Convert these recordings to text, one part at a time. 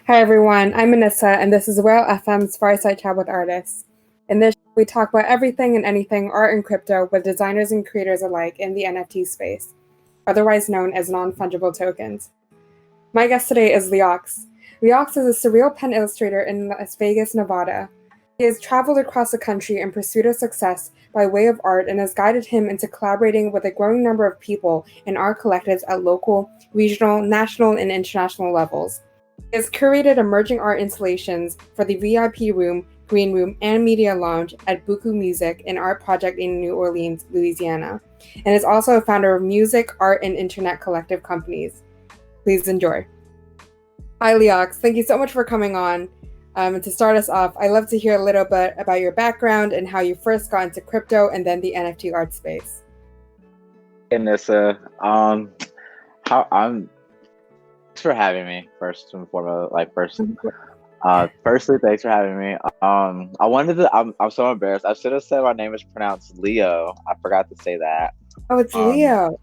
Hi everyone, I'm Annissa, and this is Whale FM's Fireside Chat with Artists. In this show, we talk about everything and anything art and crypto with designers and creators alike in the NFT space, otherwise known as non-fungible tokens. My guest today is Leeaux. Leeaux is a surreal pen illustrator in Las Vegas, Nevada. He has traveled across the country in pursuit of success by way of art and has guided him into collaborating with a growing number of people in art collectives at local, regional, national, and international levels. He has curated emerging art installations for the VIP Room, Green Room, and Media Lounge at Buku Music, an art project in New Orleans, Louisiana, and is also a founder of music, art, and internet collective companies. Please enjoy. Hi, Leeaux. Thank you so much for coming on. And to start us off, I'd love to hear a little bit about your background and how you first got into crypto and then the NFT art space. Annissa, thanks for having me. First and foremost, firstly, thanks for having me. I'm so embarrassed. I should have said my name is pronounced Leeaux. I forgot to say that. Oh, it's Leeaux.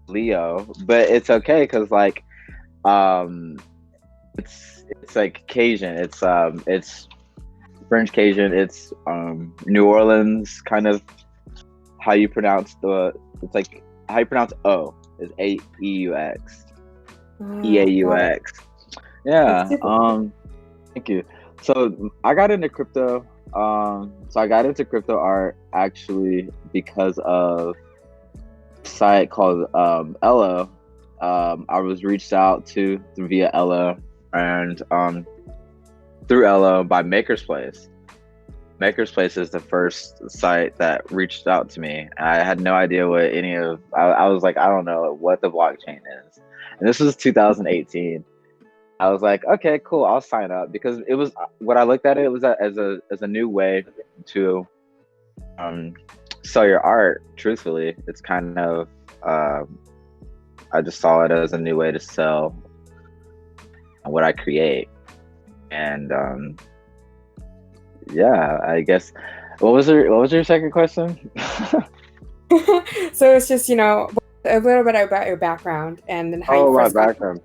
Leeaux, but it's okay because it's like Cajun. It's French Cajun. It's New Orleans kind of how you pronounce it's like how you pronounce O is AEUX. EAUX. Yeah. Thank you. So I got into crypto. I got into crypto art actually because of a site called Leeaux. I was reached out to via Leeaux and through Leeaux by Maker's Place. Maker's Place is the first site that reached out to me. I had no idea what I was like, I don't know what the blockchain is. And this was 2018. I was like, okay, cool, I'll sign up because it was what I looked at it was as a new way to sell your art. Truthfully, it's kind of I just saw it as a new way to sell what I create. And yeah, I guess what was your second question? So it's just, a little bit about your background and then how you first my background.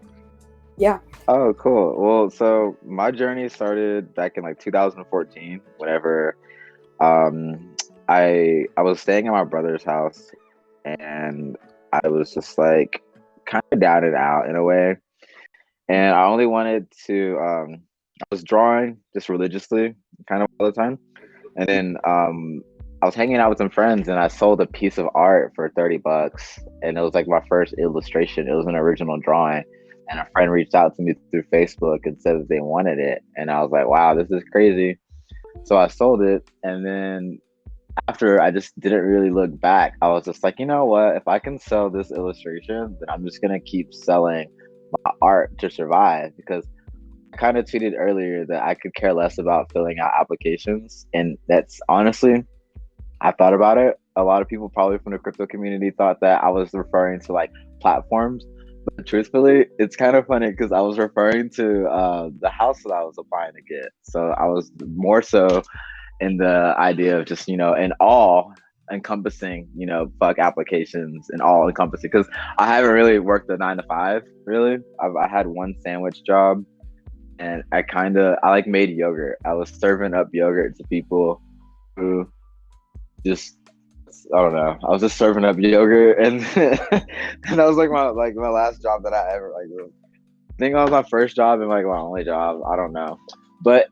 Yeah. Oh, cool. Well, so my journey started back in 2014 whenever I was staying at my brother's house and I was just like kind of down and out in a way. And I only wanted to I was drawing just religiously kind of all the time. And then I was hanging out with some friends and I sold a piece of art for $30 and it was like my first illustration. It was an original drawing and a friend reached out to me through Facebook and said that they wanted it. And I was like, wow, this is crazy. So I sold it. And then after I just didn't really look back, I was just like, you know what? If I can sell this illustration, then I'm just going to keep selling my art to survive because I kind of tweeted earlier that I could care less about filling out applications. And that's honestly, I thought about it. A lot of people probably from the crypto community thought that I was referring to platforms. But truthfully, it's kind of funny because I was referring to the house that I was applying to get. So I was more so in the idea of just, in all encompassing, fuck applications and all encompassing because I haven't really worked a 9-to-5 really. I had one sandwich job and I made yogurt. I was serving up yogurt to people who just, I don't know. I was just serving up yogurt and and that was my last job that I ever I think that was my first job and my only job. I don't know. But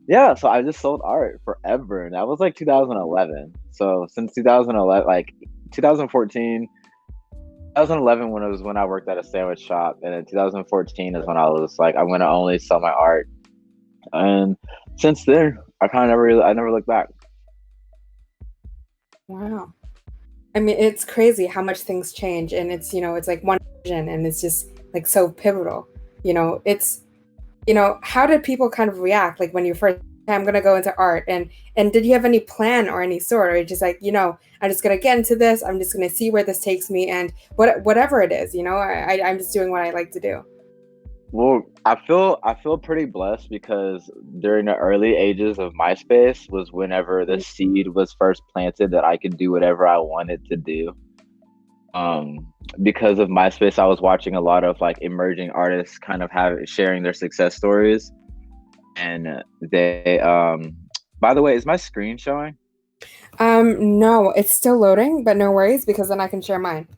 yeah, so I just sold art forever and that was 2011. So since 2011, 2014, 2011 when I worked at a sandwich shop, and then 2014 is when I was like, I'm gonna only sell my art. And since then, I never looked back. Wow. I mean, it's crazy how much things change, and it's it's like one vision, and it's just so pivotal. It's how did people kind of react when you first I'm gonna go into art, and did you have any plan or any sort, or just I'm just gonna get into this, I'm just gonna see where this takes me, and whatever it is, I'm just doing what I like to do. Well, I feel pretty blessed because during the early ages of MySpace was whenever the seed was first planted that I could do whatever I wanted to do. Because of MySpace, I was watching a lot of like emerging artists kind of have sharing their success stories, and they by the way, is my screen showing? No, it's still loading, but no worries because then I can share mine.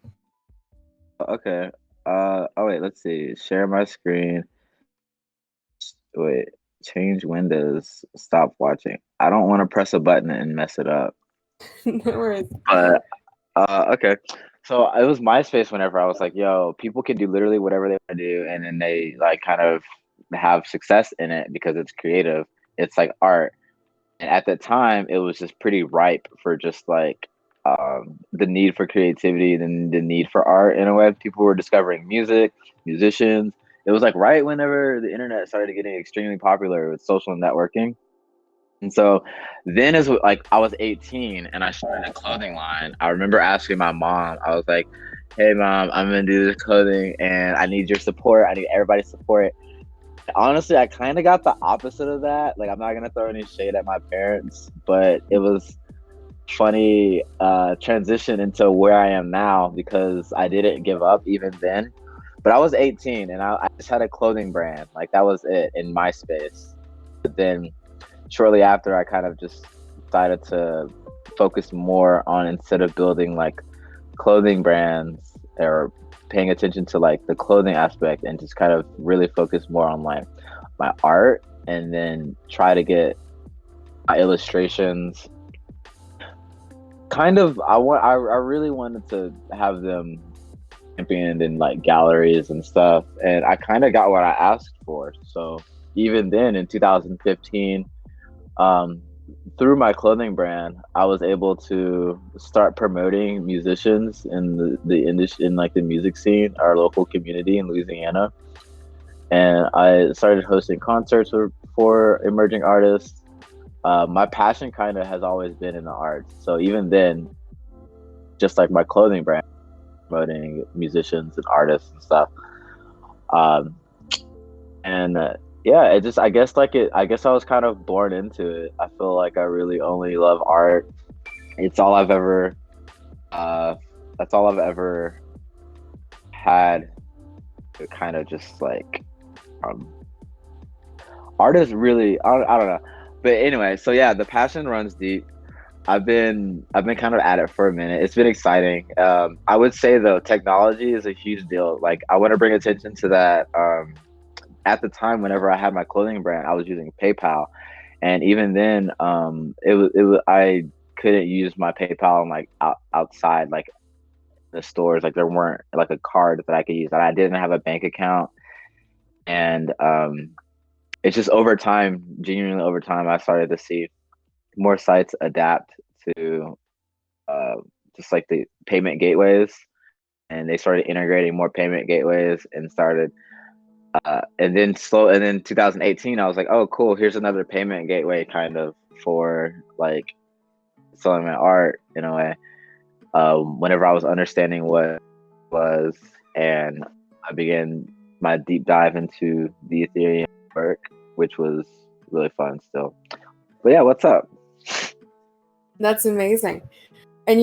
Okay. Oh wait, let's see. Share my screen. Wait, change windows. Stop watching. I don't want to press a button and mess it up. No worries. But okay. So it was MySpace whenever I was like, yo, people can do literally whatever they want to do, and then they like kind of have success in it because it's creative. It's like art. And at the time, it was just pretty ripe for just like the need for creativity, the need for art in a way. People were discovering music, musicians. It was like right whenever the internet started getting extremely popular with social networking. And so then is like I was 18 and I started a clothing line. I remember asking my mom, I was like, hey mom, I'm gonna do this clothing and I need your support. I need everybody's support. Honestly, I kind of got the opposite of that. Like, I'm not gonna throw any shade at my parents, but it was funny transition into where I am now because I didn't give up even then. But I was 18 and I just had a clothing brand. Like that was it in MySpace. But then shortly after, I kind of just decided to focus more on instead of building like clothing brands or paying attention to like the clothing aspect and just kind of really focus more on like my art and then try to get my illustrations kind of I really wanted to have them championed in like galleries and stuff, and I kind of got what I asked for. So even then in 2015, um through my clothing brand, I was able to start promoting musicians in the industry, in like the music scene, our local community in Louisiana. And I started hosting concerts for emerging artists. My passion kind of has always been in the arts. So even then, just like my clothing brand, promoting musicians and artists and stuff. Um, and yeah, it just, I guess I was kind of born into it. I feel like I really only love art. It's all I've ever, uh, that's all I've ever had to kind of just like, um, art is really, I don't know. But anyway, so yeah, the passion runs deep. I've been kind of at it for a minute. It's been exciting. I would say though, technology is a huge deal. Like I want to bring attention to that. At the time, whenever I had my clothing brand, I was using PayPal, and even then, I couldn't use my PayPal like outside like the stores. Like there weren't like a card that I could use. And I didn't have a bank account, and it's just over time, genuinely over time, I started to see more sites adapt to uh, just like the payment gateways, and they started integrating more payment gateways and started and then 2018 I was like, oh cool, here's another payment gateway kind of for like selling my art in a way. Whenever I was understanding what it was, and I began my deep dive into the Ethereum work, which was really fun still. But yeah, what's up? That's amazing. And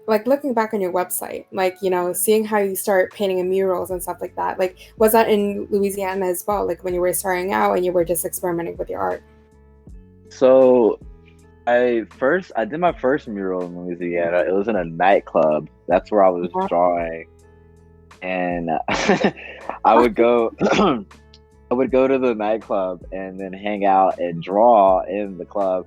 like looking back on your website, like, seeing how you start painting in murals and stuff like that, like, was that in Louisiana as well? Like when you were starting out and you were just experimenting with your art? So I did my first mural in Louisiana. It was in a nightclub. That's where I was drawing, and I would go. I would go to the nightclub and then hang out and draw in the club.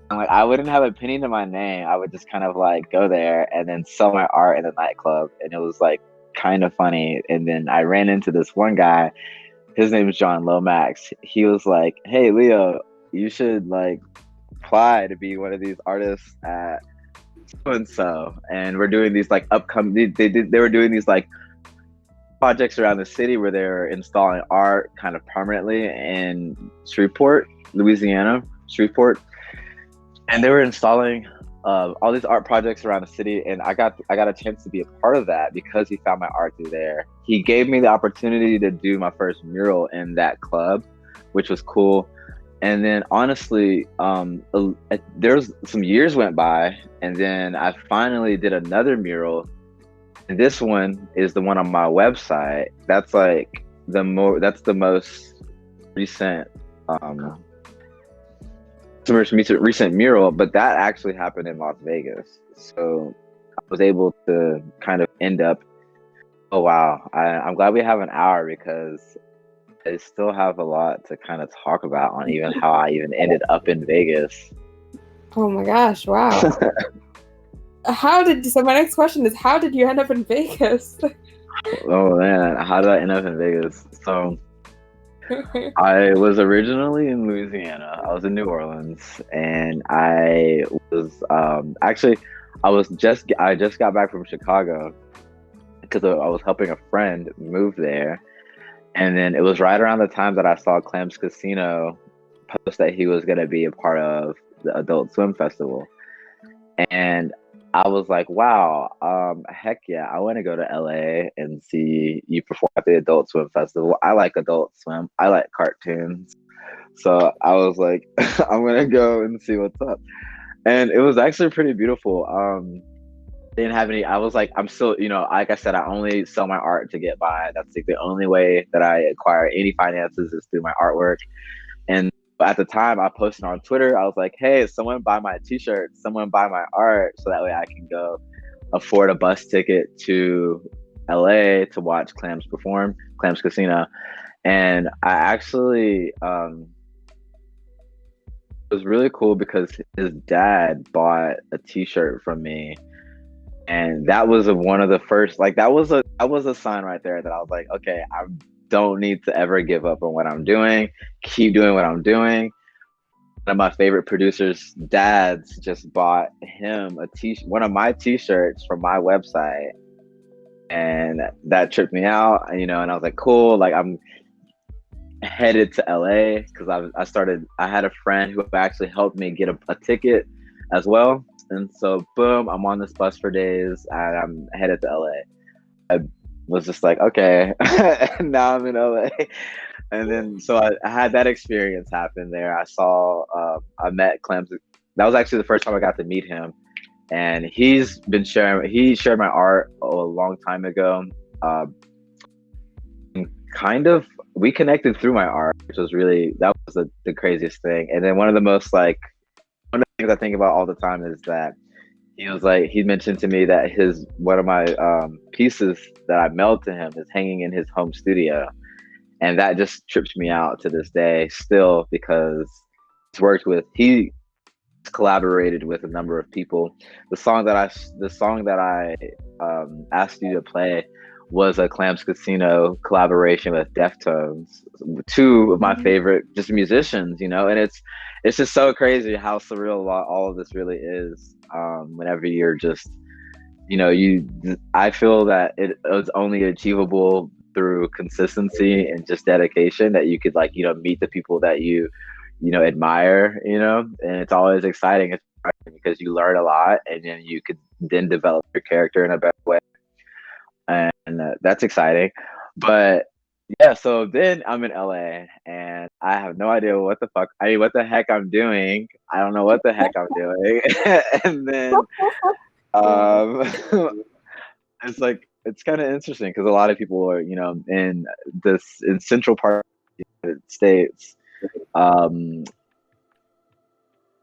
And like I wouldn't have a penny to my name. I would just kind of like go there and then sell my art in the nightclub, and it was like kind of funny. And then I ran into this one guy. His name is John Lomax. He was like, "Hey Leo, you should like apply to be one of these artists at so and so." And we're doing these like upcoming. They were doing these like projects around the city where they're installing art kind of permanently in Shreveport, Louisiana, Shreveport, and they were installing all these art projects around the city. And I got a chance to be a part of that because he found my art through there. He gave me the opportunity to do my first mural in that club, which was cool. And then honestly, there's some years went by, and then I finally did another mural This one is the one on my website. That's like that's the most recent um recent mural, but that actually happened in Las Vegas. So I was able to kind of end up. Oh wow, I'm glad we have an hour because I still have a lot to kind of talk about on even how I even ended up in Vegas. Oh my gosh, wow. So my next question is, how did you end up in Vegas? Oh man, how did I end up in Vegas? So I was originally in Louisiana. I was in New Orleans, and I was actually I just got back from Chicago because I was helping a friend move there, and then it was right around the time that I saw Clams Casino post that he was going to be a part of the Adult Swim Festival, and I was like, wow, heck yeah, I want to go to LA and see you perform at the Adult Swim Festival. I like Adult Swim. I like cartoons. So I was like, I'm gonna go and see what's up. And it was actually pretty beautiful. Didn't have any, I was like, I'm still, like I said, I only sell my art to get by. That's like the only way that I acquire any finances is through my artwork. And at the time I posted on Twitter, I was like, hey, someone buy my t-shirt, someone buy my art so that way I can go afford a bus ticket to LA to watch Clams perform, Clams Casino. And I actually it was really cool because his dad bought a t-shirt from me. And that was one of the first, like that was a sign right there that I was like, okay, I don't need to ever give up on what I'm doing. Keep doing what I'm doing. One of my favorite producers' dads just bought him one of my t-shirts from my website, and that tripped me out. And I was like, cool. Like I'm headed to LA because I had a friend who actually helped me get a ticket as well. And so boom, I'm on this bus for days and I'm headed to LA. I was just like, okay, and now I'm in LA. And then so I had that experience happen there. I met Clem. That was actually the first time I got to meet him. And he shared my art a long time ago. Kind of, we connected through my art, which was that was the craziest thing. And then one of the things I think about all the time is that he mentioned to me that one of my pieces that I mailed to him is hanging in his home studio. And that just trips me out to this day still, because he collaborated with a number of people. The song that I asked you to play was a Clams Casino collaboration with Deftones, two of my favorite just musicians, and it's just so crazy how surreal all of this really is. Whenever you're just, I feel that it was only achievable through consistency and just dedication, that you could meet the people that you admire, and it's always exciting because you learn a lot and then you could then develop your character in a better way. And that's exciting. But yeah, so then I'm in LA and I have no idea what the heck I'm doing. I don't know what the heck I'm doing. And then it's kind of interesting because a lot of people are, in central part of the United States,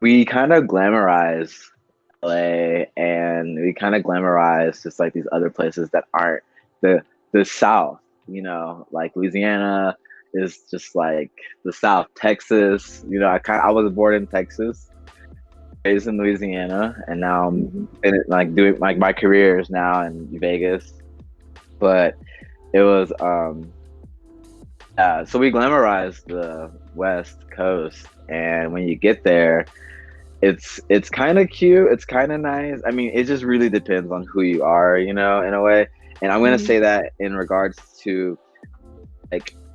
we kind of glamorize LA and we kind of glamorize just like these other places that aren't the South, like Louisiana is just like the South. Texas, I was born in Texas, raised in Louisiana, and now I'm doing my career is now in Vegas. But it was so we glamorize the West Coast, and when you get there, it's kind of cute, it's kind of nice. I mean, it just really depends on who you are, in a way. And I'm gonna say that in regards to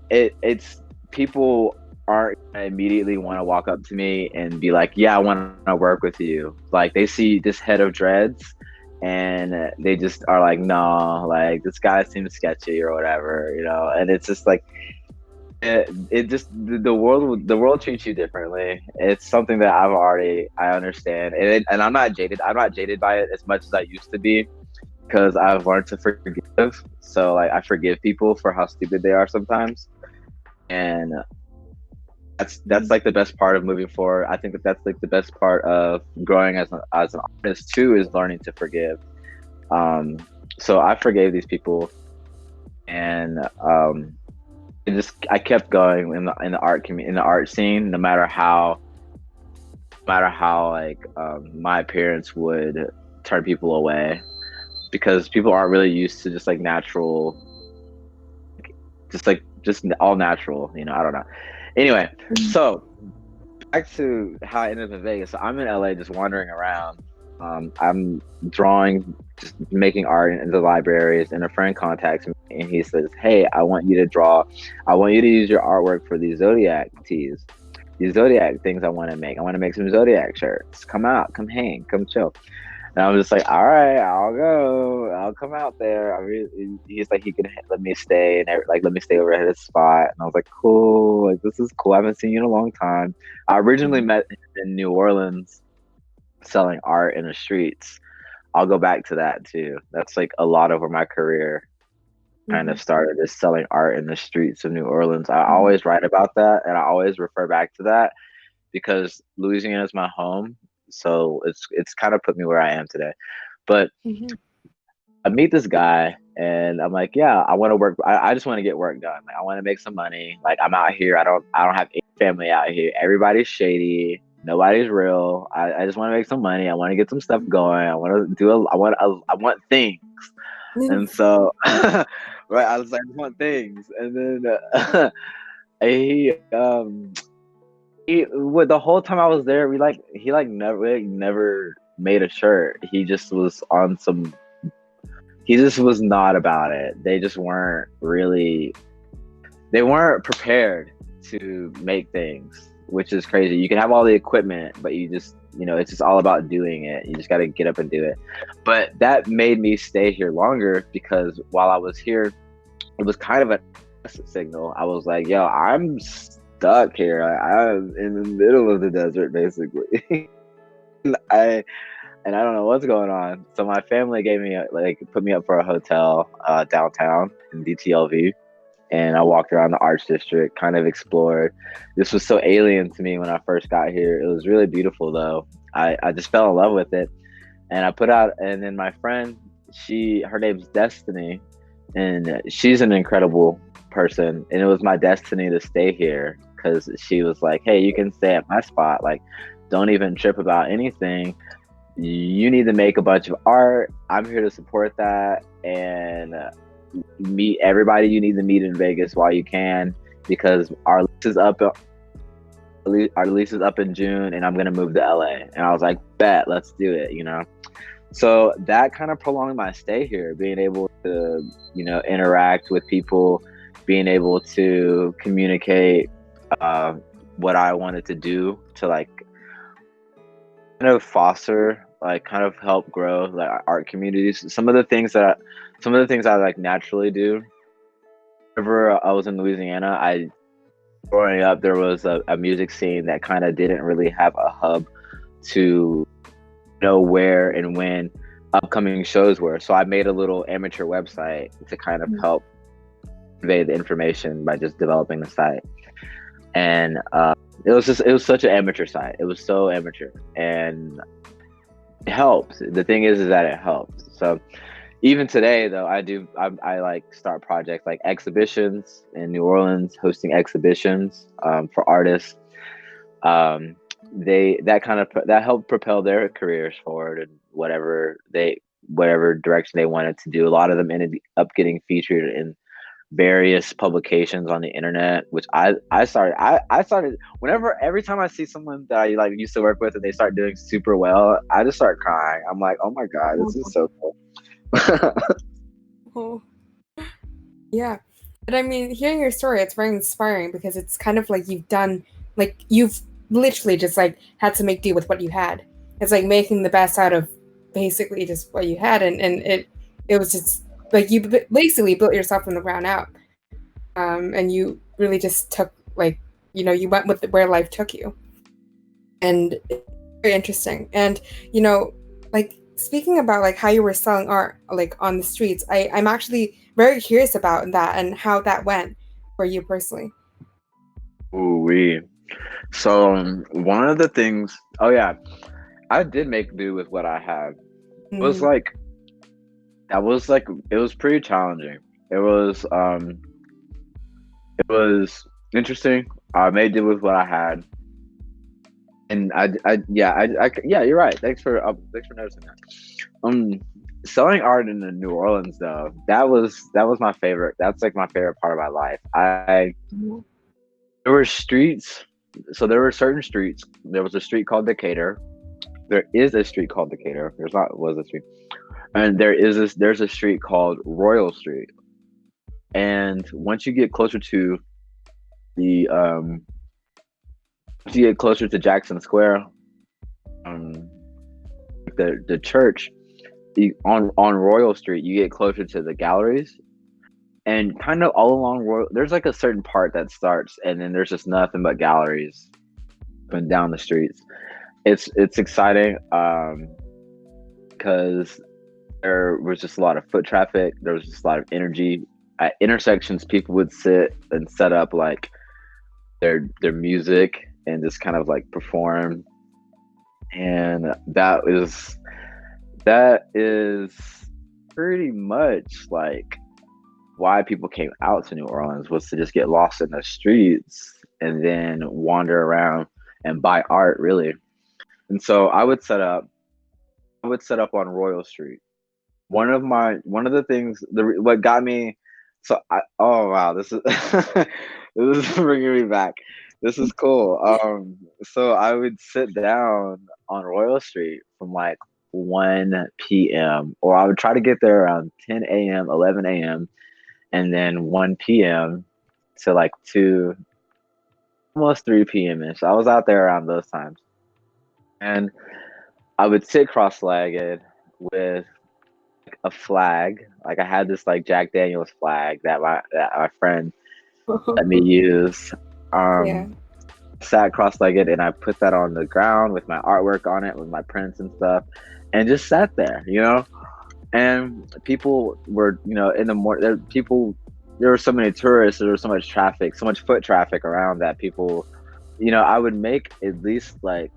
it's people aren't gonna immediately want to walk up to me and be like, yeah, I want to work with you. Like they see this head of dreads and they just are like, no, like this guy seems sketchy or whatever, and it's just like it just the world treats you differently. It's something that I understand, and I'm not jaded by it as much as I used to be. because I've learned to forgive. So like I forgive people for how stupid they are sometimes, and that's like the best part of moving forward. I think that that's like the best part of growing as an artist too, is learning to forgive. Um, so I forgave these people, and I kept going in the in the art scene, no matter how like my appearance would turn people away, because people aren't really used to just like natural, just all natural, I don't know. Anyway, so back to how I ended up in Vegas. So I'm in LA just wandering around. I'm drawing, just making art in the libraries, and a friend contacts me and he says, "Hey, I want you to draw. I want you to use your artwork for these Zodiac tees, these Zodiac things I want to make. I want to make some Zodiac shirts. Come out, come hang, come chill." And I was just like, "All right, I'll go. I'll come out there." I mean, he's like, he could let me stay and like let me stay over at his spot. And I was like, "Cool, like this is cool. I haven't seen you in a long time." I originally met him in New Orleans selling art in the streets. I'll go back to that too. That's like a lot of where my career kind of started, is selling art in the streets of New Orleans. I always write about that, and I always refer back to that because Louisiana is my home. So it's kind of put me where I am today. But I meet this guy and I'm like, yeah, I want to work. I just want to get work done. Like I want to make some money. Like I'm out here. I don't have any family out here. Everybody's shady. Nobody's real. I just want to make some money. I want to get some stuff going. I want to do I want things. And so, right, I was like, I just want things. And then the whole time I was there, he never made a shirt. He just was on some. He just was not about it. They just weren't really. They weren't prepared to make things, which is crazy. You can have all the equipment, but you just, it's just all about doing it. You just got to get up and do it. But that made me stay here longer, because while I was here, it was kind of a signal. I was like, yo, I'm stuck here. I'm in the middle of the desert, basically. And I don't know what's going on. So my family put me up for a hotel downtown in DTLV. And I walked around the Arts District, kind of explored. This was so alien to me when I first got here. It was really beautiful, though. I just fell in love with it. And and then my friend, her name's Destiny, and she's an incredible person. And it was my destiny to stay here, because she was like, hey, you can stay at my spot. Like, don't even trip about anything. You need to make a bunch of art. I'm here to support that. And meet everybody you need to meet in Vegas while you can, because our lease is up in June, and I'm gonna move to LA. And I was like, bet, let's do it, So that kind of prolonged my stay here, being able to, interact with people, being able to communicate what I wanted to do to like kind of foster, like kind of help grow like art communities. Some of the things I like naturally do. Whenever I was in Louisiana, growing up, there was a music scene that kind of didn't really have a hub to know where and when upcoming shows were. So I made a little amateur website to kind of help convey the information by just developing the site. And it was such an amateur site. It was so amateur, and it helps. The thing is that it helps. So even today, though, I like start projects like exhibitions in New Orleans, hosting exhibitions for artists. That helped propel their careers forward, and whatever direction they wanted to do. A lot of them ended up getting featured in various publications on the internet, which I started every time I see someone that I like used to work with and they start doing super well, I just start crying. I'm like, oh my God, this is so cool. Oh. Yeah. But I mean, hearing your story, it's very inspiring, because it's kind of like you've literally just like had to make do with what you had. It's like making the best out of basically just what you had, and it was just like you basically built yourself from the ground out, and you really just took you went with where life took you, and it's very interesting. And speaking about like how you were selling art like on the streets, I'm actually very curious about that and how that went for you personally. Ooh, we. So one of the things, oh yeah, I did make do with what I had. It was Mm-hmm. like that was like it was pretty challenging. It was interesting. I made do with what I had, and yeah, you're right. Thanks for noticing that. Um, Selling art in the New Orleans though, that was my favorite. That's like my favorite part of my life. I There were streets, so there were certain streets. There was a street called Decatur. There is a street called Decatur. There's not was a street, and there's a street called Royal Street. And once you get closer to the once you get closer to Jackson Square, um, the church, on Royal Street, you get closer to the galleries, and kind of all along Royal, there's like a certain part that starts, and then there's just nothing but galleries up and down the streets. It's exciting because there was just a lot of foot traffic. There was just a lot of energy at intersections. People would sit and set up like their music and just kind of like perform, and that is pretty much like why people came out to New Orleans, was to just get lost in the streets and then wander around and buy art, really. And so I would set up on Royal Street. One of the things, what got me, oh wow, this is this is bringing me back. This is cool. So I would sit down on Royal Street from like 1 p.m., or I would try to get there around 10 a.m., 11 a.m., and then 1 p.m. to like 2, almost 3 p.m. ish. I was out there around those times, and I would sit cross-legged with a flag. Like I had this like Jack Daniels flag that my friend let me use. Yeah. Sat cross-legged, and I put that on the ground with my artwork on it, with my prints and stuff, and just sat there, And people were, in the morning, there were so many tourists, there was so much traffic, so much foot traffic around that people, I would make at least like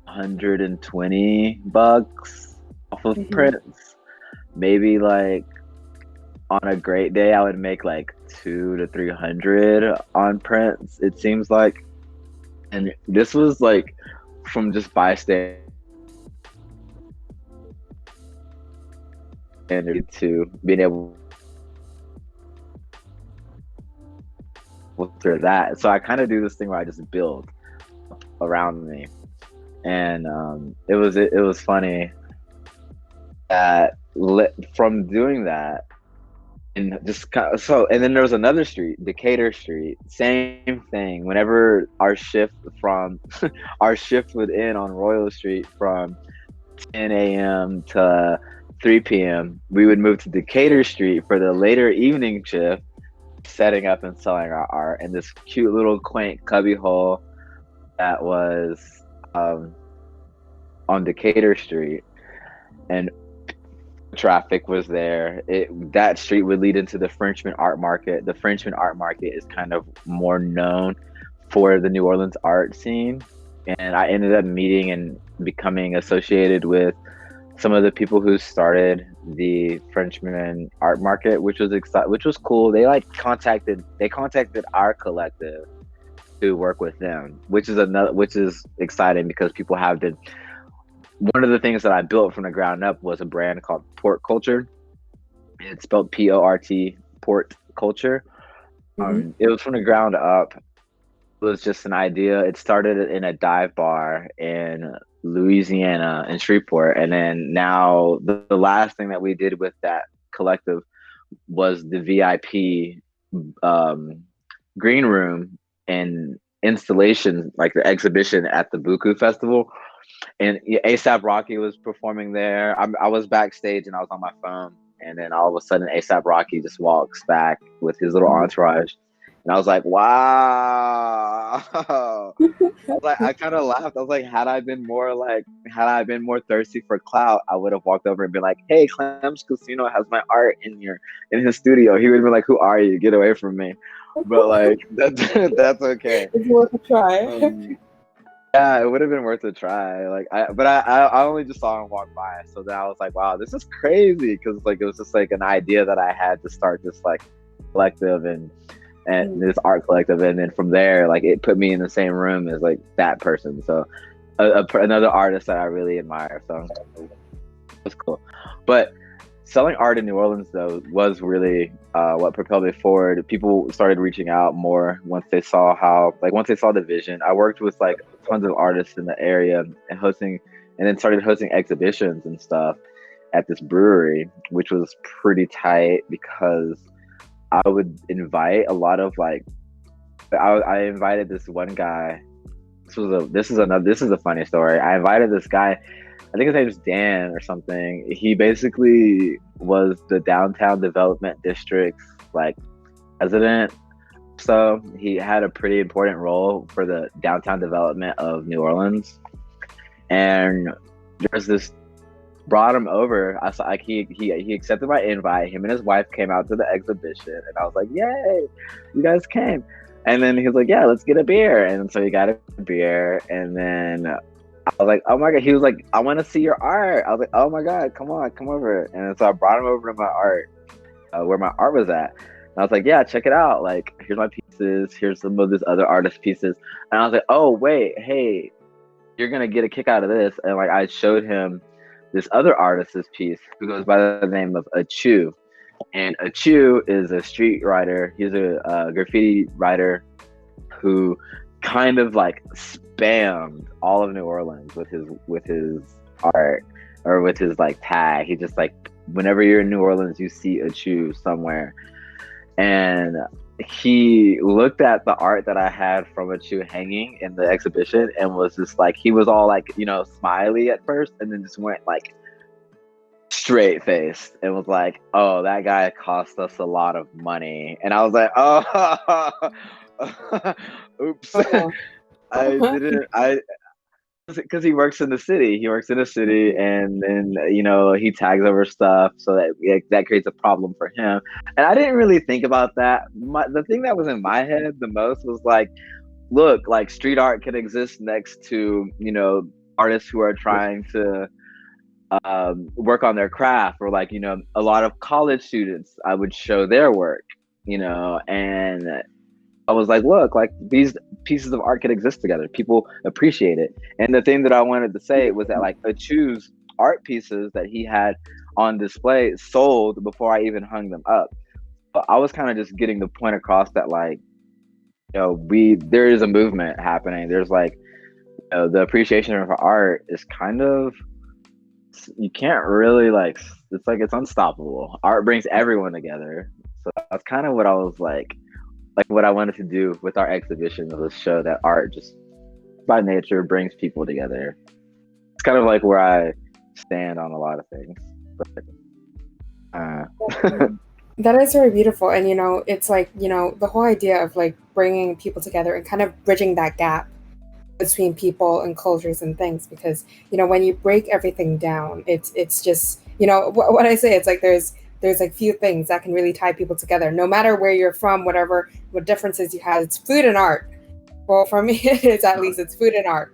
$120 off of Mm-hmm. prints. Maybe like on a great day, I would make like 200 to 300 on prints. It seems like, and this was like from just bystander to being able to that. So I kind of do this thing where I just build around me, and it was funny that from doing that. And just kind of, and then there was another street, Decatur Street, same thing. Whenever our shift would end on Royal Street from 10 a.m. to 3 p.m., we would move to Decatur Street for the later evening shift, setting up and selling our art in this cute little quaint cubby hole that was on Decatur Street. And traffic was there. That street would lead into the Frenchman Art Market. The Frenchman Art Market is kind of more known for the New Orleans art scene, and I ended up meeting and becoming associated with some of the people who started the Frenchman Art Market, which was cool. They contacted our collective to work with them, which is exciting because people have been. One of the things that I built from the ground up was a brand called Port Culture. It's spelled Port, Port Culture. Mm-hmm. It was from the ground up. It was just an idea. It started in a dive bar in Louisiana, in Shreveport, and then now the last thing that we did with that collective was the VIP green room and installation, like the exhibition at the Buku Festival. And ASAP Rocky was performing there. I was backstage and I was on my phone, and then all of a sudden ASAP Rocky just walks back with his little entourage, And I was like, wow. I was like, I kind of laughed. I was like, had I been more thirsty for clout, I would have walked over and been like, "Hey, Clem's Casino has my art in his studio." He would have been like, "Who are you? Get away from me!" But like, that's okay. It's worth a try. Yeah, it would have been worth a try. But I only just saw him walk by, so then I was like, "Wow, this is crazy," because like it was just like an idea that I had to start this like collective and this art collective, and then from there, like it put me in the same room as like that person. So another artist that I really admire. So it was cool. But selling art in New Orleans though was really what propelled me forward. People started reaching out more once they saw the vision. I worked with like tons of artists in the area and then started hosting exhibitions and stuff at this brewery, which was pretty tight because I would invite a lot of like I invited this one guy. This is a funny story. I invited this guy. I think his name is Dan or something. He basically was the downtown development district's like president. So he had a pretty important role for the downtown development of New Orleans. And there's this brought him over. I saw like he accepted my invite. Him and his wife came out to the exhibition, and I was like, "Yay, you guys came!" And then he was like, "Yeah, let's get a beer." And so he got a beer, and then I was like, "Oh my god!" He was like, "I want to see your art." I was like, "Oh my god, come on, come over!" And so I brought him over to my art, where my art was at. And I was like, "Yeah, check it out. Like, here's my pieces. Here's some of this other artist pieces." And I was like, "Oh wait, hey, you're gonna get a kick out of this." And like I showed him this other artist's piece who goes by the name of Achu. And Achu is a street writer. He's a graffiti writer who kind of like spammed all of New Orleans with his art or with his like tag. He just like whenever you're in New Orleans, you see Achu somewhere. And he looked at the art that I had from Achu hanging in the exhibition and was just like, he was all like, smiley at first, and then just went like straight faced and was like, "Oh, that guy cost us a lot of money." And I was like, "Oh, oops." Oh. I didn't, because he works in the city. He works in the city, and then he tags over stuff, so that creates a problem for him. And I didn't really think about that. The thing that was in my head the most was like, look, like street art can exist next to artists who are trying to work on their craft, or like a lot of college students. I would show their work, and I was like, look, like these pieces of art can exist together. People appreciate it. And the thing that I wanted to say was that like Achu's art pieces that he had on display sold before I even hung them up. But I was kind of just getting the point across that like, there is a movement happening. There's like, the appreciation of art is kind of, you can't really like, it's unstoppable. Art brings everyone together. So that's kind of what I was like what I wanted to do with our exhibition was show that art just by nature brings people together. It's kind of like where I stand on a lot of things. But, That is very beautiful. And, it's like, the whole idea of like bringing people together and kind of bridging that gap between people and cultures and things, because, when you break everything down, it's just, what I say, it's like there's like few things that can really tie people together, no matter where you're from, what differences you have. It's food and art. Well, for me, it's at least it's food and art.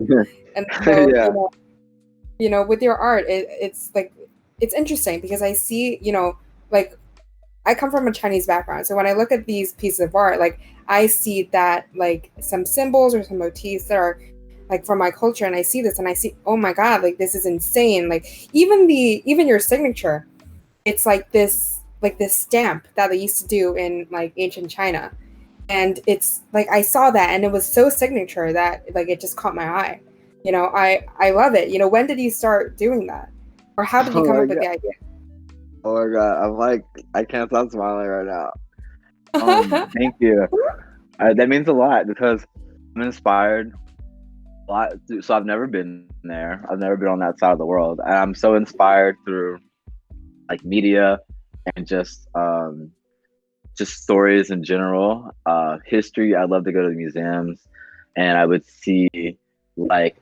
And so, yeah. With your art, it's like, it's interesting because I see, like I come from a Chinese background. So when I look at these pieces of art, like I see that like some symbols or some motifs that are like from my culture, and I see this and I see, oh my God, like this is insane. Like even your signature, it's like this stamp that they used to do in like ancient China. And it's like I saw that and it was so signature that like it just caught my eye. I love it. When did you start doing that? Or how did you come up with the idea? Oh my god, I'm like, I can't stop smiling right now. Thank you. That means a lot because I'm inspired a lot. So I've never been there. I've never been on that side of the world, and I'm so inspired through like media and just just stories in general. History, I love to go to the museums, and I would see like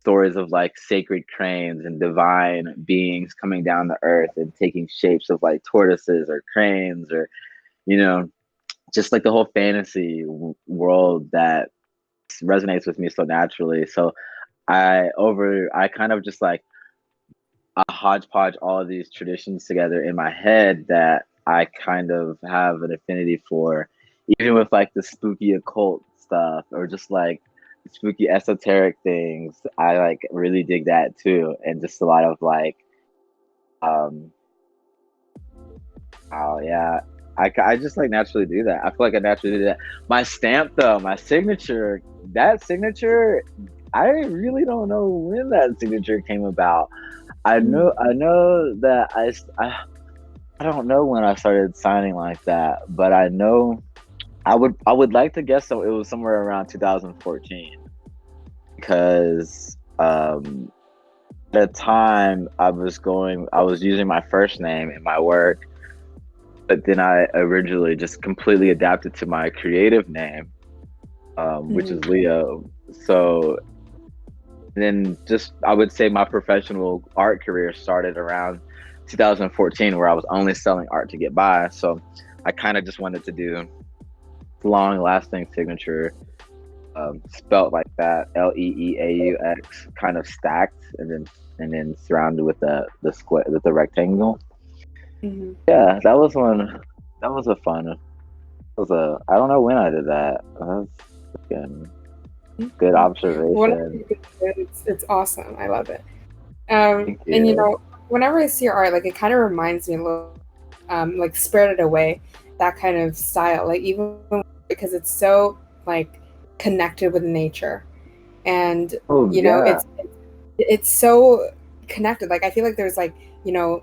stories of like sacred cranes and divine beings coming down the earth and taking shapes of like tortoises or cranes, or you know, just like the whole fantasy world that resonates with me so naturally. So I kind of just like a hodgepodge all of these traditions together in my head that I kind of have an affinity for, even with like the spooky occult stuff or just like spooky esoteric things. I like really dig that too, and just a lot of like, um, oh yeah, I just like naturally do that. I feel like I naturally do that. My stamp though, my signature, that signature, I really don't know when that signature came about. I know that I don't know when I started signing like that, but I know I would like to guess so it was somewhere around 2014, because at the time I was using my first name in my work, but then I originally just completely adapted to my creative name, which is Leeaux. So then just I would say my professional art career started around 2014, where I was only selling art to get by. So I kind of just wanted to do long lasting signature, spelt like that, Leeaux, kind of stacked and then surrounded with the square, with the rectangle. Mm-hmm. Yeah, that was one. That was a fun. That was a. I don't know when I did that. That's fucking good Whatever observation. you do, it's awesome. I love it. Thank And you. whenever I see your art, like it kind of reminds me a little, like Spirited Away, that kind of style. Like even because it's so like connected with nature, and Oh yeah. it's so connected. Like I feel like there's like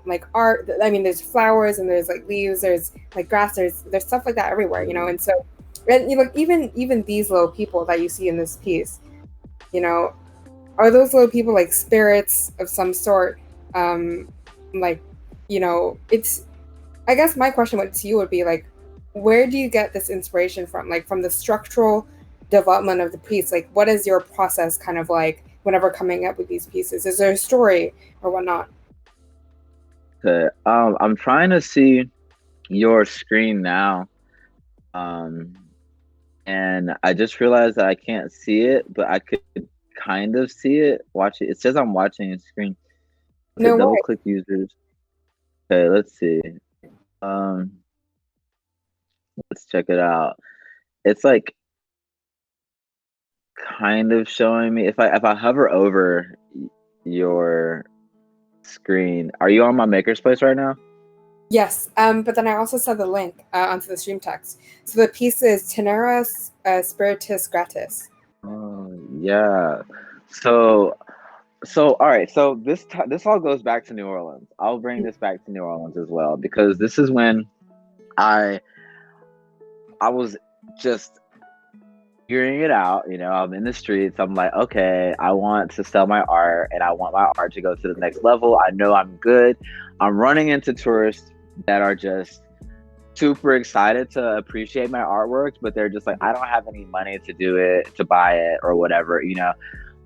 like art. I mean, there's flowers and there's like leaves. There's like grass. There's stuff like that everywhere. And so and like even these little people that you see in this piece, you know, are those little people like spirits of some sort? Like, it's. I guess my question to you would be like, where do you get this inspiration from? Like from the structural development of the piece. Like, what is your process kind of like whenever coming up with these pieces? Is there a story or whatnot? Okay. I'm trying to see your screen now. Um, and I just realized that I can't see it, but I could kind of see it. Watch it. It says I'm watching a screen. Okay, No double way. click users. Okay, let's see. Um, let's check it out. It's like kind of showing me if I hover over your screen. Are you on my makerspace right now? Yes, but then I also saw the link onto the stream text. So the piece is Teneras Spiritus Gratis. Oh yeah. So so all right. So this all goes back to New Orleans. I'll bring this back to New Orleans as well, because this is when I I was just figuring it out. I'm in the streets. I'm like, okay, I want to sell my art, and I want my art to go to the next level. I know I'm good. I'm running into tourists that are just super excited to appreciate my artwork, but they're just like, I don't have any money to do it, to buy it, or whatever.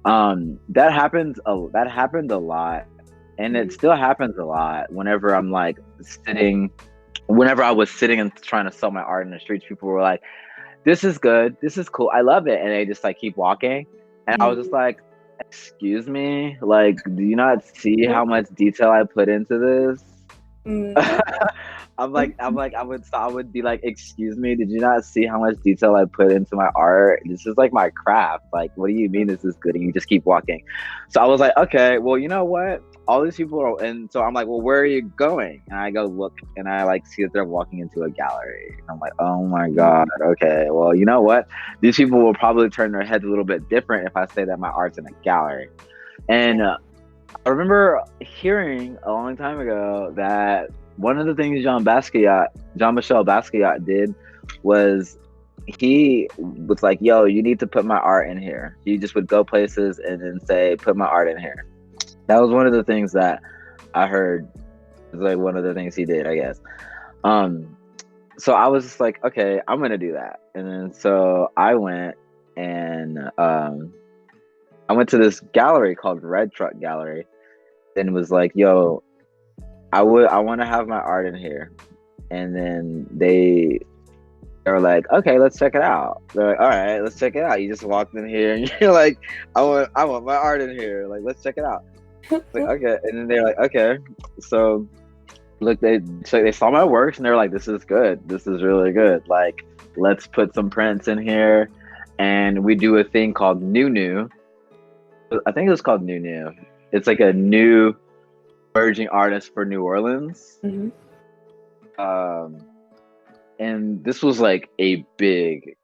That happened a lot, and it still happens a lot whenever I'm like sitting. Whenever I was sitting and trying to sell my art in the streets, people were like, this is good, this is cool, I love it, and they just like keep walking, and I was just like, excuse me, like, do you not see how much detail I put into this? I would be like, excuse me, did you not see how much detail I put into my art? This is like my craft. Like, what do you mean this is good? And you just keep walking. So I was like, okay, well, you know what? All these people are, and so I'm like, well, where are you going? And I go look, and I like see that they're walking into a gallery. I'm like, oh my God, okay, well, you know what? These people will probably turn their heads a little bit different if I say that my art's in a gallery. And I remember hearing a long time ago that one of the things Jean-Michel Basquiat did was he was like, yo, you need to put my art in here. He just would go places and then say, put my art in here. That was one of the things that I heard was like one of the things he did, I guess. Um, so I was just like, okay, I'm gonna do that. And then so I went and I went to this gallery called Red Truck Gallery and was like, yo, I want to have my art in here. And then they were like, okay, let's check it out. They're like, all right, let's check it out. You just walked in here and you're like, I want my art in here. Like, let's check it out. Like, okay. And then they're like, okay. So look, they saw my works and they were like, this is good. This is really good. Like, let's put some prints in here. And we do a thing called New. I think it was called New. It's like a new emerging artist for New Orleans. Mhm. And this was like a big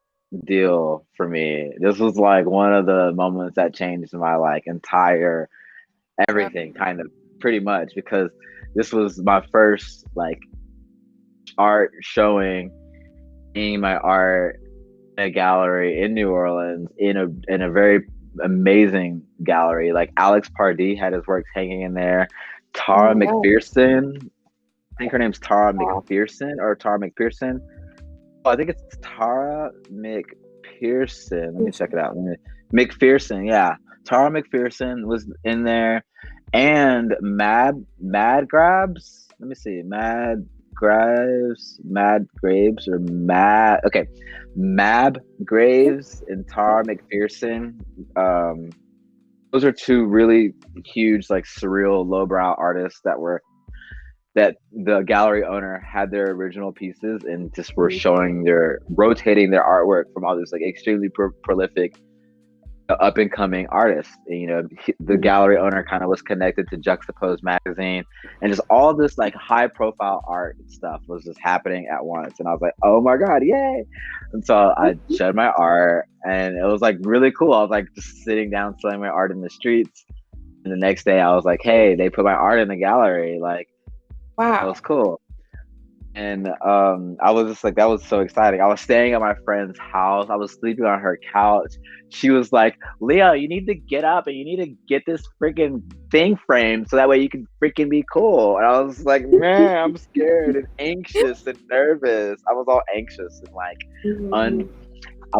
deal for me. This was like one of the moments that changed my like entire everything, kind of pretty much, because this was my first like art showing, seeing my art in a gallery in New Orleans in a very amazing gallery. Like Alex Pardee had his works hanging in there. Tara Wow. McPherson, I think her name's Tara McPherson or Tara McPherson. Oh, I think it's Tara McPherson. Let me check it out. McPherson, yeah. Tara McPherson was in there, and Mad Grabs. Let me see, Mad Graves, or Mad. Okay, Mab Graves and Tara McPherson. Those are two really huge, like surreal, lowbrow artists that the gallery owner had their original pieces and just were rotating their artwork from all this like extremely prolific up and coming artists. And, you know, the gallery owner kind of was connected to Juxtapose magazine, and just all this like high profile art stuff was just happening at once. And I was like, oh my God, yay. And so I showed my art and it was like really cool. I was like just sitting down selling my art in the streets. And the next day I was like, hey, they put my art in the gallery. Like, that Wow. was cool. And I was just like, that was so exciting. I was staying at my friend's house. I was sleeping on her couch. She was like, Leeaux, you need to get up and you need to get this freaking thing framed so that way you can freaking be cool. And I was like, man, I'm scared and anxious and nervous. I was all anxious and like Mhm. I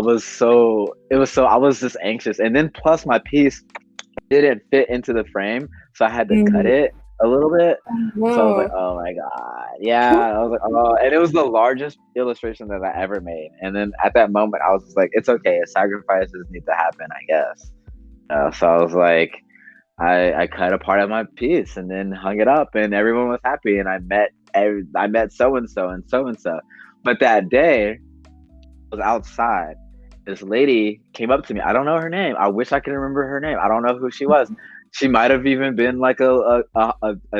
was just anxious. And then plus my piece didn't fit into the frame, so I had to cut Mhm. it a little bit. So I was like, No. oh my God. Yeah. I was like, oh, and it was the largest illustration that I ever made. And then at that moment, I was just like, it's okay. Sacrifices need to happen, I guess. So I was like, I cut a part of my piece and then hung it up, and everyone was happy. And I met so and so and so and so. But that day, I was outside. This lady came up to me. I don't know her name. I wish I could remember her name. I don't know who she was. She might have even been like a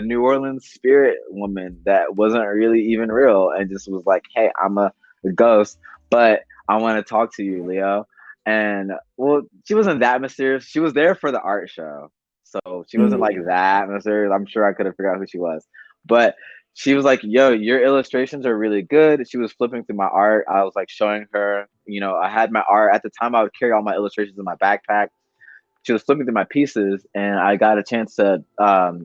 New Orleans spirit woman that wasn't really even real and just was like, hey, I'm a ghost, but I want to talk to you, Leeaux. And well, she wasn't that mysterious. She was there for the art show. So she wasn't like Mhm. that mysterious. I'm sure I could have figured out who she was. But she was like, yo, your illustrations are really good. She was flipping through my art. I was like showing her, you know, I had my art at the time. I would carry all my illustrations in my backpack. She was flipping through my pieces, and I got a chance to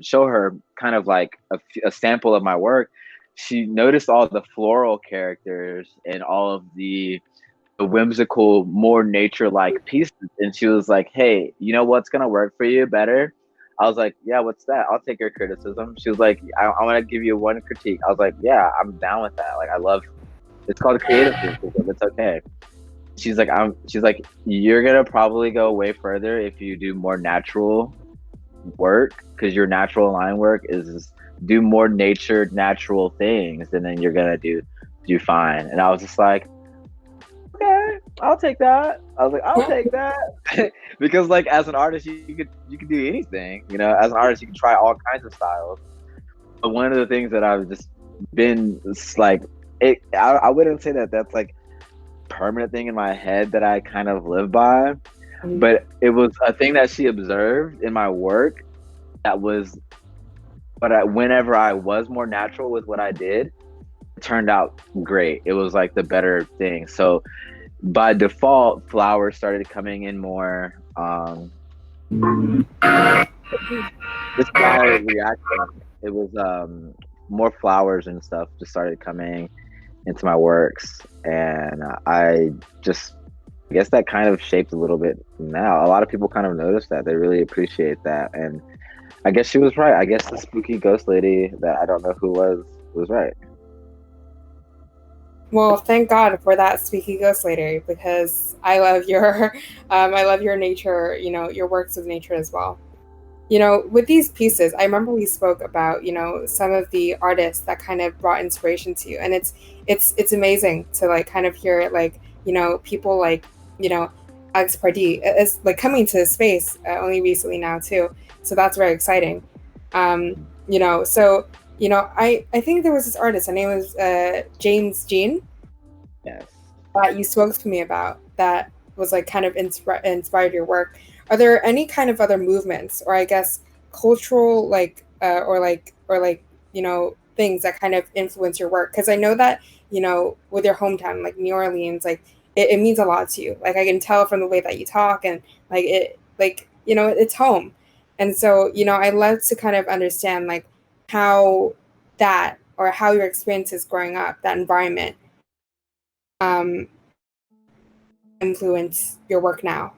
show her kind of like a sample of my work. She noticed all the floral characters and all of the whimsical, more nature-like pieces, and she was like, "Hey, you know what's gonna work for you better?" I was like, "Yeah, what's that? I'll take your criticism." She was like, I want to give you one critique." I was like, "Yeah, I'm down with that. Like, I love. It's called creative criticism. It's okay." She's like, "You're gonna probably go way further if you do more natural work, because your natural line work is do more natural things, and then you're gonna do fine." And I was just like, okay, I'll take that. I was like, I'll take that. Because like as an artist, you could do anything. You know, as an artist, you can try all kinds of styles. But one of the things that I've just been like, I wouldn't say that that's like permanent thing in my head that I kind of live by, Mhm. but it was a thing that she observed in my work that was, whenever I was more natural with what I did, it turned out great. It was like the better thing. So by default, flowers started coming in more. Just by reaction, it was more flowers and stuff just started coming. into my works, and I guess that kind of shaped a little bit now. A lot of people kind of notice that. They really appreciate that. And I guess she was right. I guess the spooky ghost lady that I don't know who was right. Well, thank God for that speaky ghost lady, because I love your I love your nature, your works with nature as well. With these pieces, I remember we spoke about, some of the artists that kind of brought inspiration to you. And it's amazing to like kind of hear like, people like, Alex Pardee is like coming to the space only recently now too. So that's very exciting. So I think there was this artist, her name was James Jean, Yes. that you spoke to me about that was like kind of inspired your work. Are there any kind of other movements, or I guess cultural, like things that kind of influence your work? Because I know that with your hometown, like New Orleans, like it means a lot to you. Like I can tell from the way that you talk, and like it's home. And so I love to kind of understand like how that, or how your experiences growing up, that environment, um, influence your work now.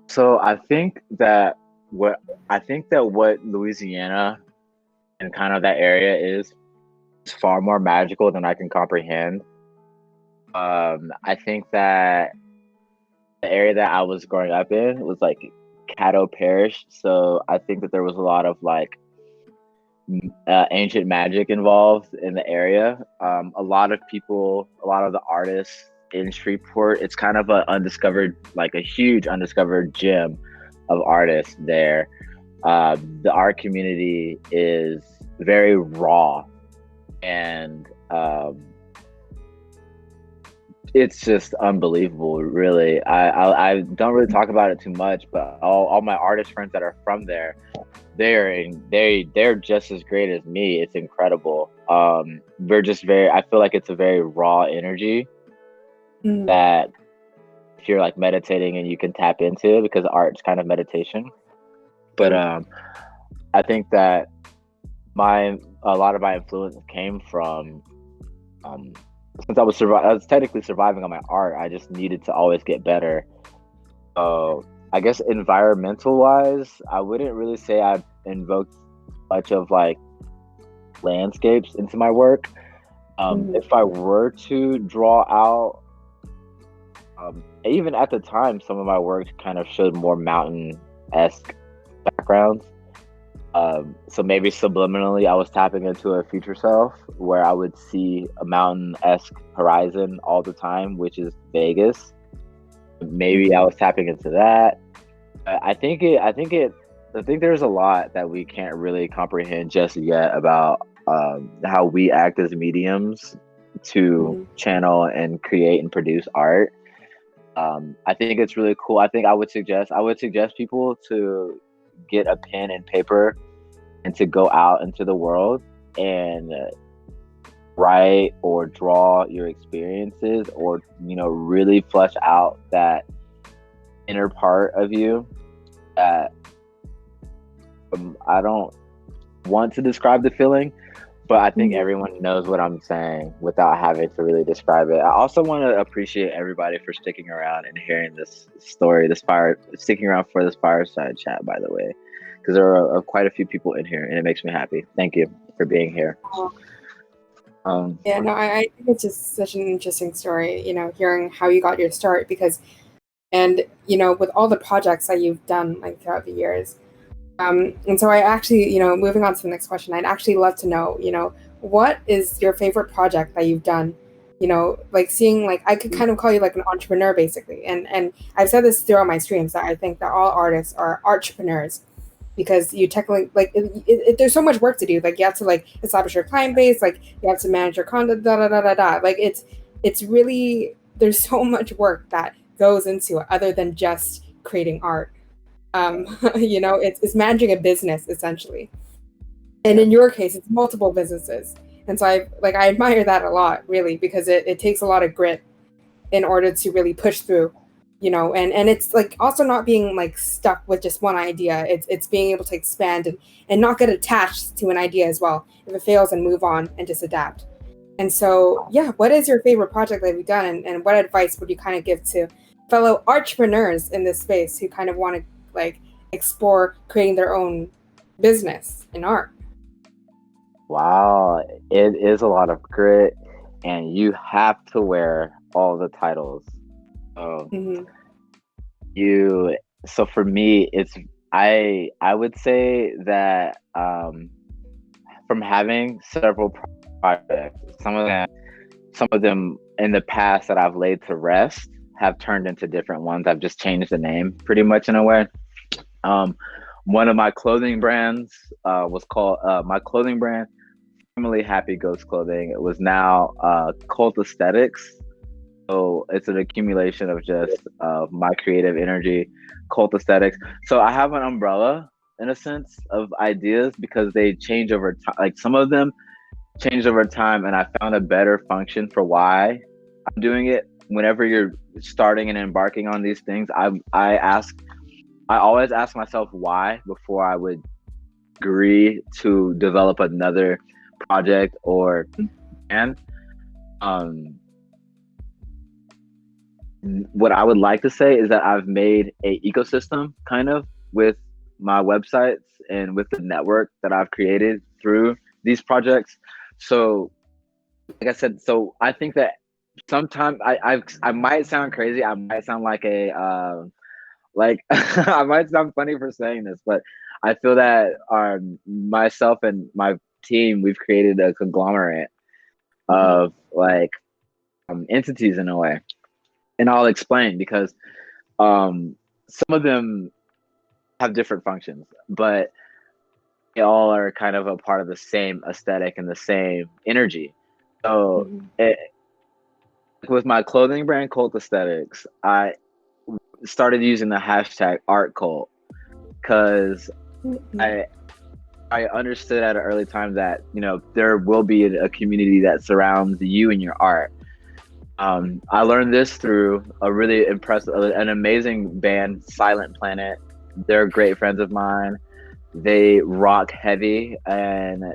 So I think that what Louisiana and kind of that area is far more magical than I can comprehend. I think that the area that I was growing up in was like Caddo Parish, so I think that there was a lot of like ancient magic involved in the area. A lot of people, a lot of the artists in Shreveport, it's kind of like a huge undiscovered gem of artists there. The art community is very raw, and it's just unbelievable, really. I don't really talk about it too much, but all my artist friends that are from there, they're just as great as me. It's incredible. We're just I feel like it's a very raw energy that if you're like meditating and you can tap into, because art's kind of meditation. But I think that a lot of my influence came from since I was technically surviving on my art. I just needed to always get better. So I guess environmental wise, I wouldn't really say I've invoked much of like landscapes into my work. If I were to draw out, even at the time, some of my work kind of showed more mountain-esque backgrounds. So maybe subliminally, I was tapping into a future self where I would see a mountain-esque horizon all the time, which is Vegas. Maybe I was tapping into that. I think there's a lot that we can't really comprehend just yet about how we act as mediums to channel and create and produce art. I think it's really cool. I would suggest people to get a pen and paper and to go out into the world and write or draw your experiences, or really flesh out that inner part of you that I don't want to describe the feeling, but I think everyone knows what I'm saying without having to really describe it. I also want to appreciate everybody for sticking around and hearing this story, sticking around for this fireside chat, by the way, because there are quite a few people in here, and it makes me happy. Thank you for being here. I think it's just such an interesting story, hearing how you got your start, and with all the projects that you've done like throughout the years. And so I actually, moving on to the next question, I'd actually love to know, what is your favorite project that you've done? Like seeing, like, I could kind of call you like an entrepreneur basically. And I've said this throughout my streams, that I think that all artists are entrepreneurs, because you technically, like, there's so much work to do. Like you have to like establish your client base, like you have to manage your content, Like it's really, there's so much work that goes into it other than just creating art. It's managing a business essentially, and in your case it's multiple businesses. And so I admire that a lot, really, because it takes a lot of grit in order to really push through, and it's like also not being like stuck with just one idea. It's being able to expand and not get attached to an idea as well. If it fails, and move on and just adapt. And so, yeah, what is your favorite project that you've done, and what advice would you kind of give to fellow entrepreneurs in this space who kind of want to like explore creating their own business in art? Wow, it is a lot of grit, and you have to wear all the titles. So Mm-hmm. you, so for me, it's I would say that from having several projects, some of them in the past that I've laid to rest have turned into different ones. I've just changed the name pretty much in a way. Um, One of my clothing brands was called my clothing brand, formerly Happy Ghost Clothing. It was now Cult Aesthetics. So it's an accumulation of just my creative energy, Cult Aesthetics. So I have an umbrella in a sense of ideas because they change over time. Like some of them changed over time, and I found a better function for why I'm doing it. Whenever you're starting and embarking on these things, I always ask myself why before I would agree to develop another project or and um what I would like to say is that I've made a ecosystem kind of with my websites and with the network that I've created through these projects. So like I said, so I think that sometimes I might sound crazy. I might sound like a like I might sound funny for saying this, but I feel that myself and my team, we've created a conglomerate Mm-hmm. of like entities in a way, and I'll explain because some of them have different functions, but they all are kind of a part of the same aesthetic and the same energy. So Mm-hmm. it, with my clothing brand Cult Aesthetics, I started using the hashtag art cult because Mm-hmm. I I understood at an early time that there will be a community that surrounds you and your art. I learned this through a really impressive, an amazing band, Silent Planet. They're great friends of mine. They rock heavy, and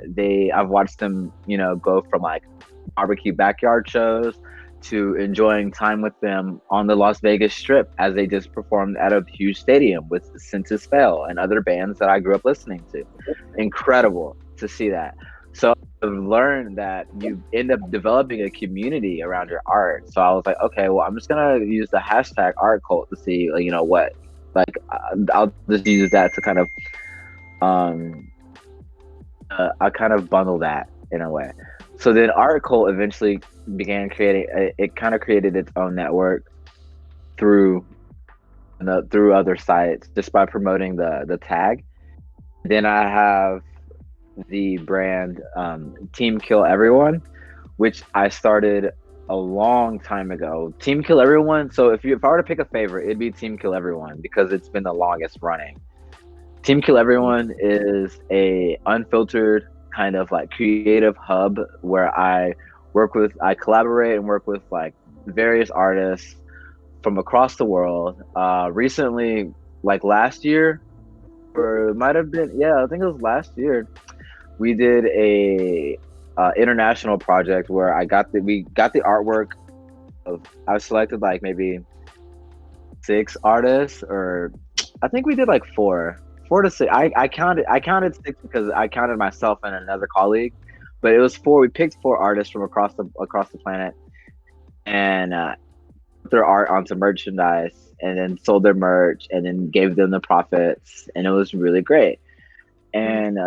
I've watched them, go from like barbecue backyard shows to enjoying time with them on the Las Vegas Strip as they just performed at a huge stadium with Senses Fail and other bands that I grew up listening to. Incredible to see that. So I've learned that you end up developing a community around your art. So I was like, okay, well, I'm just gonna use the hashtag art cult to see, like, what, like, I'll just use that to kind of, um, I kind of bundle that in a way. So then art cult eventually began creating. It kind of created its own network through through other sites just by promoting the tag. Then I have the brand Team Kill Everyone, which I started a long time ago. Team Kill Everyone. So if I were to pick a favorite, it'd be Team Kill Everyone because it's been the longest running. Team Kill Everyone is a unfiltered kind of like creative hub where I collaborate and work with like various artists from across the world. Recently, like last year, or it might have been, yeah, I think it was last year, we did a international project where we got the artwork of, I selected like maybe 6 artists, or I think we did like four to six. I counted 6 because I counted myself and another colleague, but it was 4. We picked 4 artists from across the planet, and put their art onto merchandise, and then sold their merch, and then gave them the profits, and it was really great. And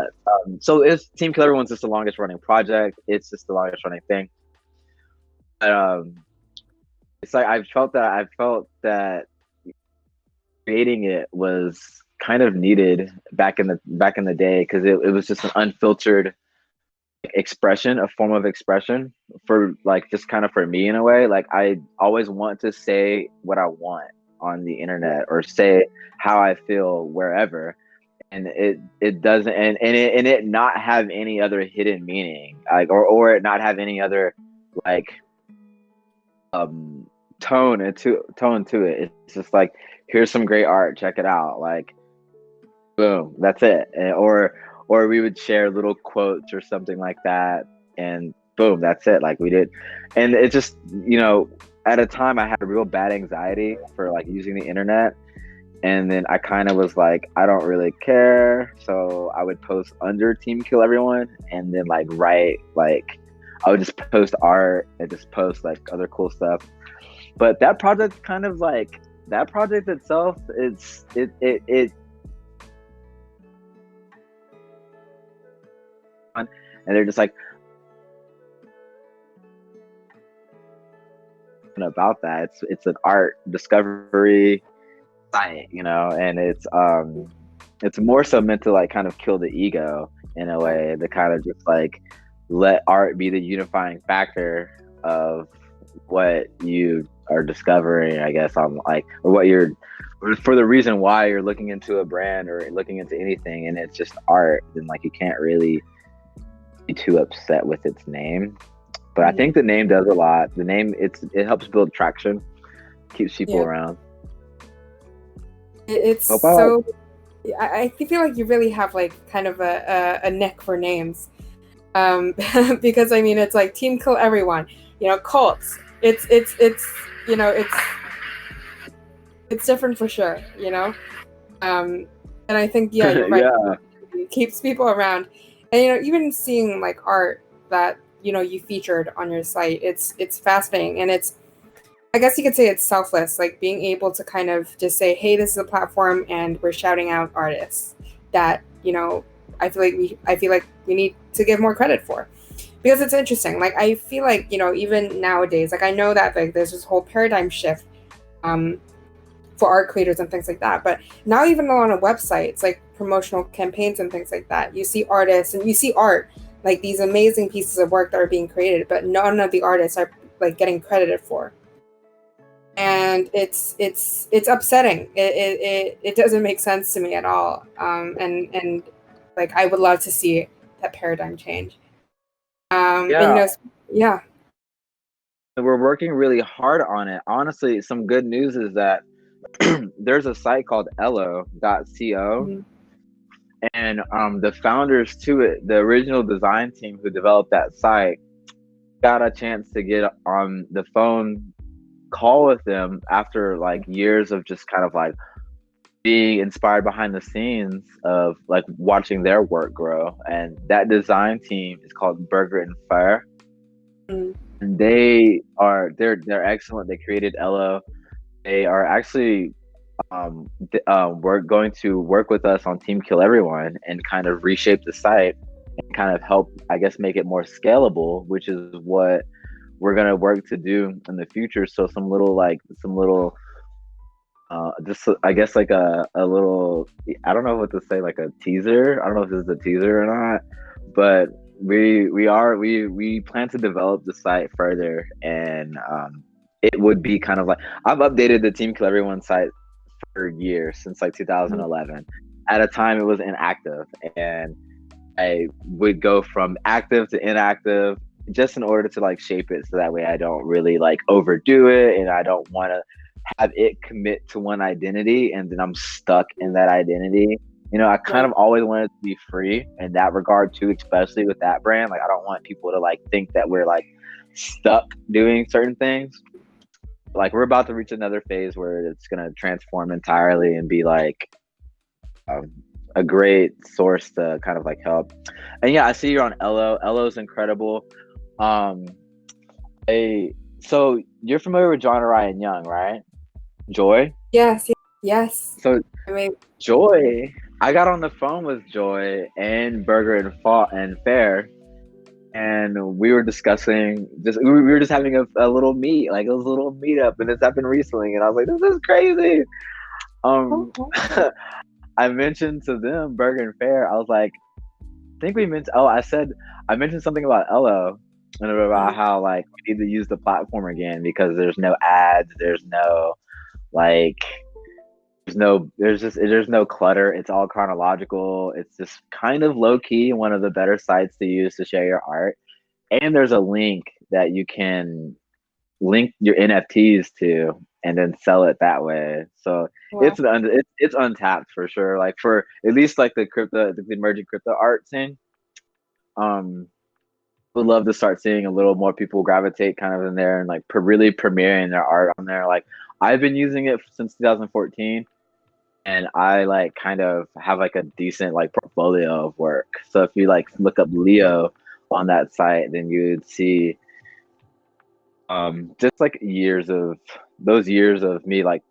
so it's Team Killer One's just the longest running project. It's just the longest running thing. But, it's like I felt that creating it was kind of needed back in the day because it was just an unfiltered expression, a form of expression for like just kind of for me in a way. Like I always want to say what I want on the internet or say how I feel wherever. And it doesn't and it not have any other hidden meaning, like or it not have any other like um tone to it. It's just like, here's some great art, check it out, like boom, that's it. Or we would share little quotes or something like that, and boom, that's it. Like we did, and it just, you know, at a time I had a real bad anxiety for like using the internet, and then I kind of was like, I don't really care, so I would post under Team Kill Everyone, and then like write like I would just post art and just post like other cool stuff. But that project kind of like that project itself, it and they're just like about that. It's an art discovery site, you know, and it's more so meant to like kind of kill the ego in a way, to kind of just like let art be the unifying factor of what you are discovering, I guess, on like, or what you're, for the reason why you're looking into a brand or looking into anything, and it's just art, then like you can't really be too upset with its name. But I think the name does a lot. The name, it helps build traction, keeps people around. It's so, I feel like you really have like kind of a neck for names, because I mean it's like Team Kill Everyone, you know, cults. It's you know, it's different for sure, you know. And I think you're right. Yeah. It keeps people around, and you know, even seeing like art that you know you featured on your site, it's fascinating, and it's, I guess you could say it's selfless, like being able to kind of just say, hey, this is a platform and we're shouting out artists that, you know, I feel like we need to give more credit for. Because it's interesting. Like I feel like, you know, even nowadays, like I know that like there's this whole paradigm shift for art creators and things like that. But now even on a website, it's like promotional campaigns and things like that. You see artists and you see art, like these amazing pieces of work that are being created, but none of the artists are like getting credited for. And it's upsetting. It doesn't make sense to me at all. And like I would love to see that paradigm change. And you know, yeah. We're working really hard on it. Honestly, some good news is that there's a site called Leeaux.co, and the founders to it, the original design team who developed that site, got a chance to get on the phone call with them after like years of just kind of like being inspired behind the scenes of like watching their work grow. And that design team is called Burger and Fire. And they're excellent. They created Elo. They are actually we're going to work with us on Team Kill Everyone and kind of reshape the site and kind of help, I guess, make it more scalable, which is what we're gonna work to do in the future. So some little just I guess like a little, I don't know what to say, like a teaser. I don't know if this is a teaser or not, but we plan to develop the site further, and it would be kind of like, I've updated the Team Kill Everyone site for years, since like 2011. At a time it was inactive, and I would go from active to inactive just in order to like shape it so that way I don't really like overdo it, and I don't want to have it commit to one identity and then I'm stuck in that identity. You know, I kind of always wanted to be free in that regard too, especially with that brand. Like I don't want people to like think that we're like stuck doing certain things. Like we're about to reach another phase where it's gonna transform entirely and be like a great source to kind of like help. And yeah, I see you're on Elo. Elo's incredible. So you're familiar with John Ryan Young, right? Joy? Yes. So I mean, Joy, I got on the phone with Joy and Burger and Fair, and we were discussing we were just having a little meet, like a little meetup, and this happened recently, and I was like, this is crazy. I mentioned to them Burger and Fair, I was like, I think we mentioned, I mentioned something about Elo and about how like we need to use the platform again because there's no ads, there's no like there's no clutter. It's all chronological. It's just kind of low key, one of the better sites to use to share your art. And there's a link that you can link your NFTs to and then sell it that way. So it's untapped for sure. Like for at least like the emerging crypto art scene. would love to start seeing a little more people gravitate kind of in there and like really premiering their art on there. Like I've been using it since 2014, and I like kind of have like a decent like portfolio of work. So if you like look up Leeaux on that site, then you would see just like years of me like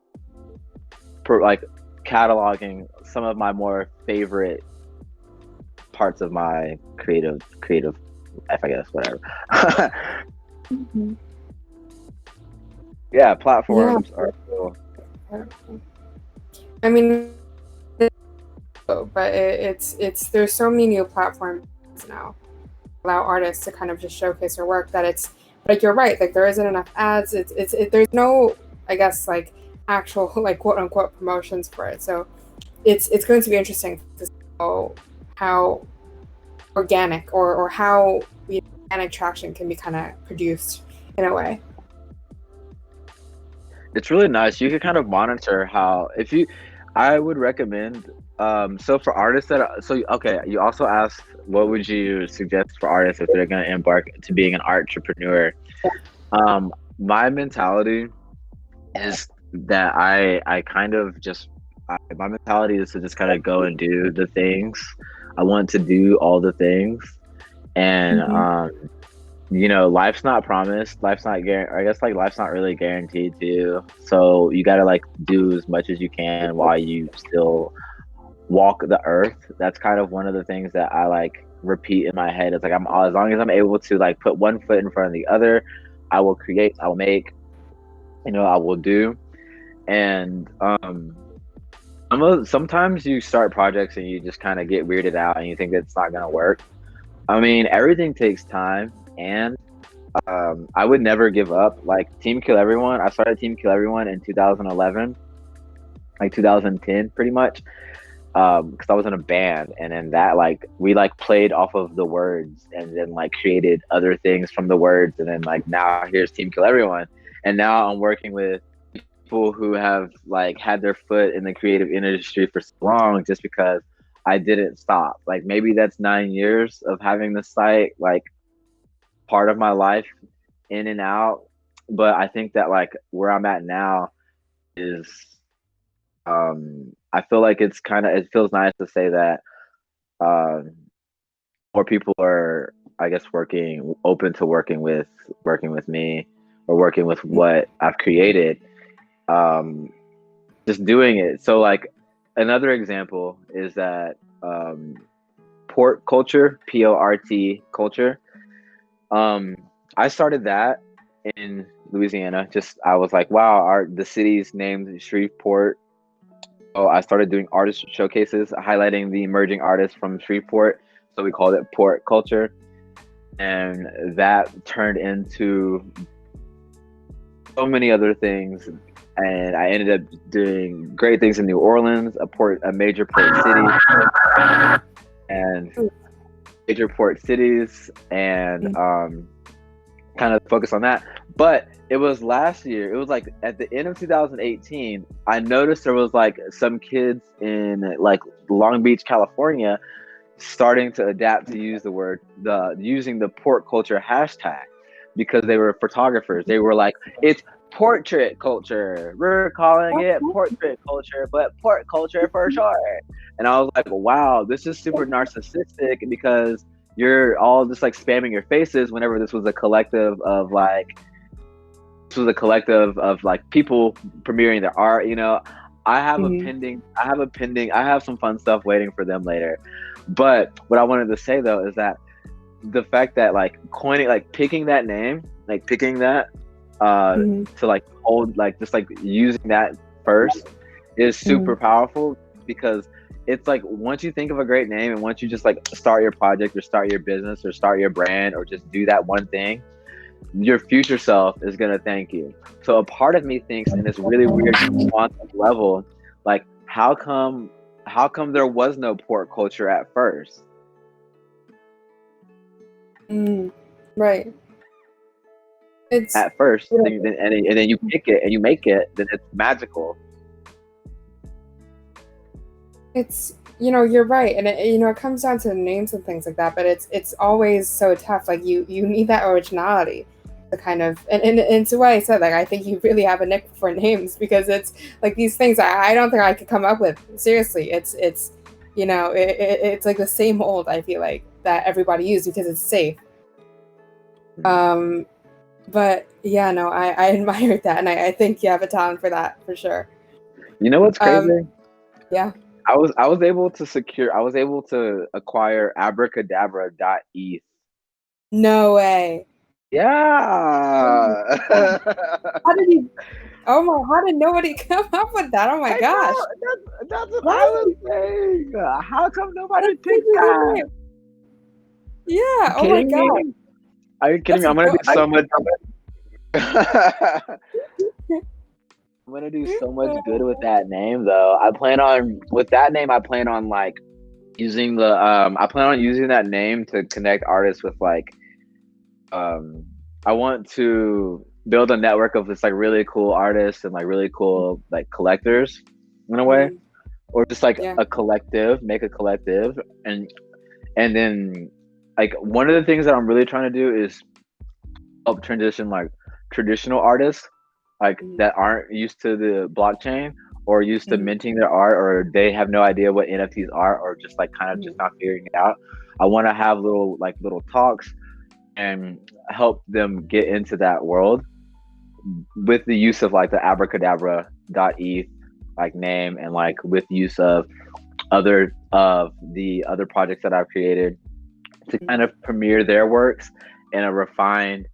like cataloging some of my more favorite parts of my creative life, I guess, whatever. Mhm. Yeah, Yeah. platforms are cool. I mean, but it's there's so many new platforms now allow artists to kind of just showcase their work that it's like you're right, like there isn't enough ads. There's no, I guess, like actual like quote unquote promotions for it. So it's going to be interesting to see how organic or how organic traction can be kind of produced in a way. It's really nice. You can kind of monitor how if you I would recommend so for artists that so okay, you also asked what would you suggest for artists if they're going to embark to being an entrepreneur. My mentality is that I kind of just my mentality is to just kind of go and do the things. I want to do all the things, and Mm-hmm. you know, life's not promised. Life's not I guess like life's not really guaranteed to you. So you gotta like do as much as you can while you still walk the earth. That's kind of one of the things that I like repeat in my head. It's like I'm as long as I'm able to like put one foot in front of the other, I will create, I will make, you know, I will do. And sometimes you start projects and you just kind of get weirded out and you think it's not gonna work. I mean, everything takes time, and I would never give up. Like Team Kill Everyone, I started Team Kill Everyone in 2011, like 2010, pretty much, because I was in a band, and then that like we like played off of the words, and then like created other things from the words, and then like now here's Team Kill Everyone, and now I'm working with people who have like had their foot in the creative industry for so long, just because I didn't stop. Like maybe that's 9 years of having the site, like part of my life in and out. But I think that like where I'm at now is I feel like it's kind of it feels nice to say that um more people are, I guess, working open to working with me or working with what I've created. Um just doing it. So like another example is that port culture, PORT culture. Um, I started that in Louisiana. Just I was like, wow, the city's named Shreveport. Oh, I started doing artist showcases highlighting the emerging artists from Shreveport. So we called it Port Culture, and that turned into so many other things. And I ended up doing great things in New Orleans, a major port city, and major port cities, and kind of focus on that. But it was last year, it was like at the end of 2018, I noticed there was like some kids in like Long Beach, California, starting to adapt to use using the port culture hashtag, because they were photographers. They were like, it's portrait culture. We're calling it portrait culture, but port culture for short. And I was like, wow, this is super narcissistic, because you're all just like spamming your faces whenever this was a collective of people premiering their art, you know. I have I have some fun stuff waiting for them later. But what I wanted to say though is that the fact that like picking that name, like picking that to like hold, like just like using that first is super powerful, because it's like once you think of a great name and once you just like start your project or start your business or start your brand or just do that one thing, your future self is gonna thank you. So a part of me thinks in this really weird quantum level, like how come there was no port culture at first? Right. It's At first, and then you pick it and you make it, then it's magical. it's you're right, and it comes down to names and things like that. But it's always so tough. Like you need that originality to kind of, and to what I said, like I think you really have a nick for names because it's like these things I don't think I could come up with. Seriously, it's it's like the same old. I feel like that everybody uses because it's safe. But yeah, no, I admired that, and I think you have a talent for that for sure. You know what's crazy? Yeah. I was able to acquire abracadabra.eth. No way. Yeah. How did you? Oh my! How did nobody come up with that? Oh my I gosh! know. That's what I Right? was saying. How come nobody That's picked such a good that? name. Yeah. You Oh my kidding me? god. Are you kidding That's me? a I'm gonna dope. do so much. I'm gonna do so much good with that name, though. I plan on like using the I plan on using that name to connect artists with like I want to build a network of this like really cool artists and like really cool like collectors in a way, or just like Yeah. a collective, make a collective, and then like one of the things that I'm really trying to do is help transition like traditional artists like that aren't used to the blockchain or used to minting their art, or they have no idea what NFTs are, or just like kind of just not figuring it out. I want to have little talks and help them get into that world with the use of like the abracadabra.eth like name, and like with use of the other projects that I've created to kind of premiere their works in a refined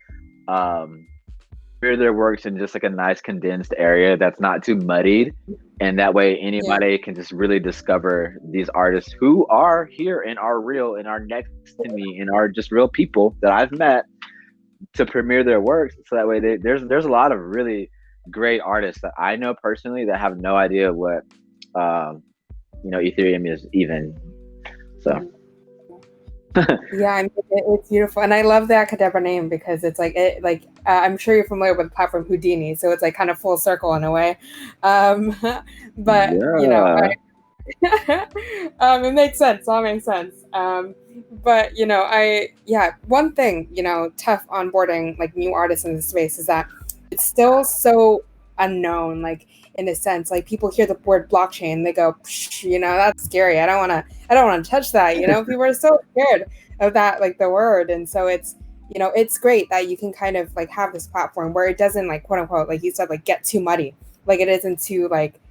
premiere their works in just like a nice condensed area that's not too muddied, and that way anybody can just really discover these artists who are here and are real and are next to me and are just real people that I've met, to premiere their works. So that way there's a lot of really great artists that I know personally that have no idea what Ethereum is even. So Yeah, I mean, it's beautiful, and I love the Acadebra name because it's like I'm sure you're familiar with the platform Houdini, so it's like kind of full circle in a way. But yeah. It makes sense. All makes sense. But one thing tough onboarding like new artists in the space is that it's still so unknown. Like in a sense, like people hear the word blockchain, they go, Psh, that's scary. I don't want to touch that. People are so scared of that, like the word, and so it's great that you can kind of like have this platform where it doesn't like quote unquote like you said like get too muddy, like it isn't too like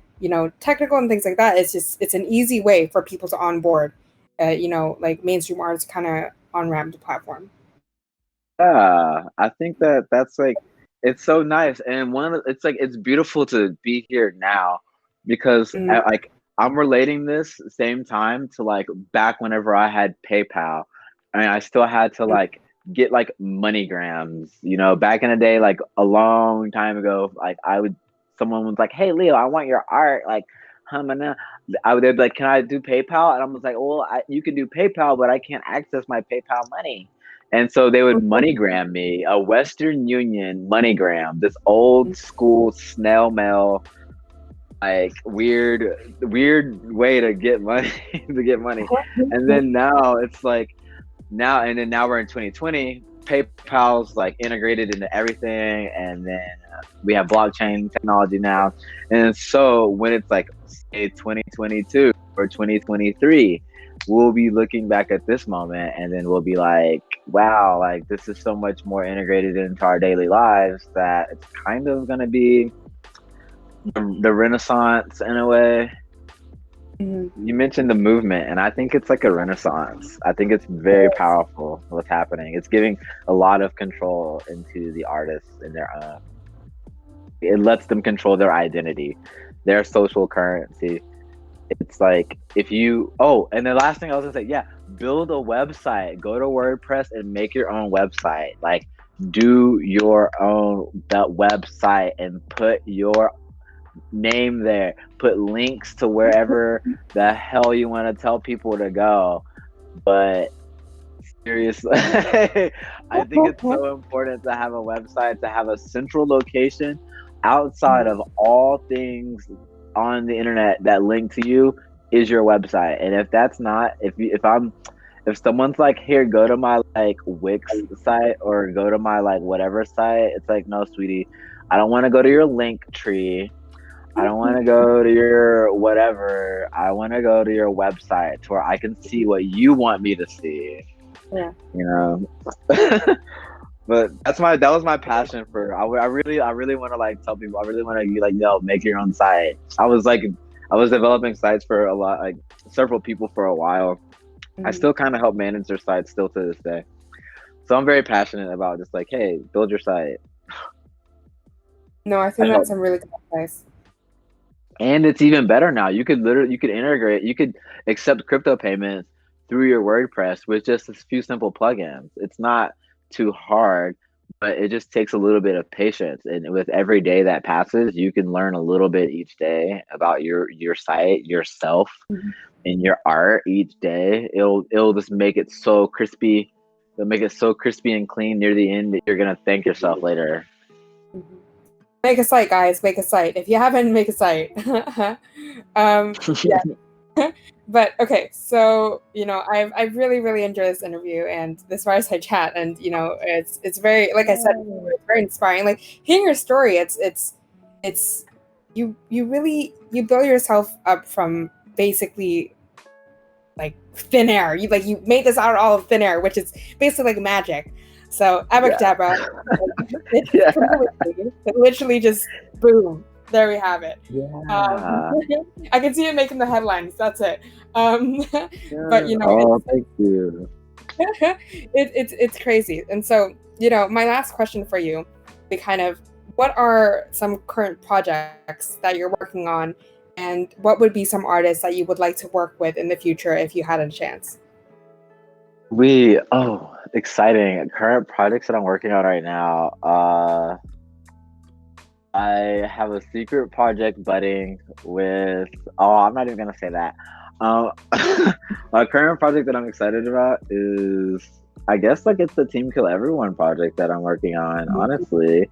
technical and things like that. It's an easy way for people to onboard, like mainstream artists kind of on ramp the platform. Yeah, I think that's like it's so nice, and it's like it's beautiful to be here now because like I'm relating this same time to like back whenever I had PayPal. I mean, I still had to like get like MoneyGrams, back in the day, like a long time ago. Like someone was like, "Hey, Leeaux, I want your art." Like, they'd be like, "Can I do PayPal?" And I was like, "Well, you can do PayPal, but I can't access my PayPal money." And so they would MoneyGram me, a Western Union MoneyGram, this old school snail mail, like weird way to get money And then now it's like now we're in 2020. PayPal's like integrated into everything, and then we have blockchain technology now. And so when it's like say 2022 or 2023, we'll be looking back at this moment and then we'll be like, wow, like this is so much more integrated into our daily lives that it's kind of going to be the renaissance in a way. You mentioned the movement, and I think it's like a renaissance. I think it's very powerful what's happening. It's giving a lot of control into the artists in their own. It lets them control their identity, their social currency. It's like and the last thing I was gonna say, yeah, build a website, go to WordPress and make your own website. Like do your own that website and put your name there, put links to wherever the hell you want to tell people to go. But seriously, I think it's so important to have a website, to have a central location outside of all things on the internet that link to you is your website. And if that's not, if someone's like, here, go to my like Wix site or go to my like whatever site, it's like, no, sweetie, I don't want to go to your link tree. I don't want to go to your whatever. I want to go to your website to where I can see what you want me to see. Yeah. You know. But that was my passion for. I really want to like tell people. I really want to be like, yo, make your own site. I was developing sites for a lot, like several people for a while. I still kind of help manage their sites still to this day. So I'm very passionate about just like, hey, build your site. No, I think that's some really good advice. And it's even better now. You could integrate, you could accept crypto payments through your WordPress with just a few simple plugins. It's not too hard, but it just takes a little bit of patience. And with every day that passes, you can learn a little bit each day about your site, yourself, and your art each day. It'll just make it so crispy. It'll make it so crispy and clean near the end that you're gonna thank yourself later. Make a site, guys. Make a site. If you haven't, make a site. Yeah. But okay, so I've really, really enjoyed this interview and this fireside chat, and it's very, like I said, it's very inspiring. Like hearing your story, it's you build yourself up from basically like thin air. You made this out of all of thin air, which is basically like magic. So abracadabra, it literally just boom. There we have it. Yeah. I can see it making the headlines. That's it. But thank you. It's crazy. And so my last question for you, what are some current projects that you're working on, and what would be some artists that you would like to work with in the future if you had a chance? Exciting current projects that I'm working on right now. I have a secret project budding with. I'm not even gonna say that. My current project that I'm excited about is, I guess, like it's the Team Kill Everyone project that I'm working on. Honestly,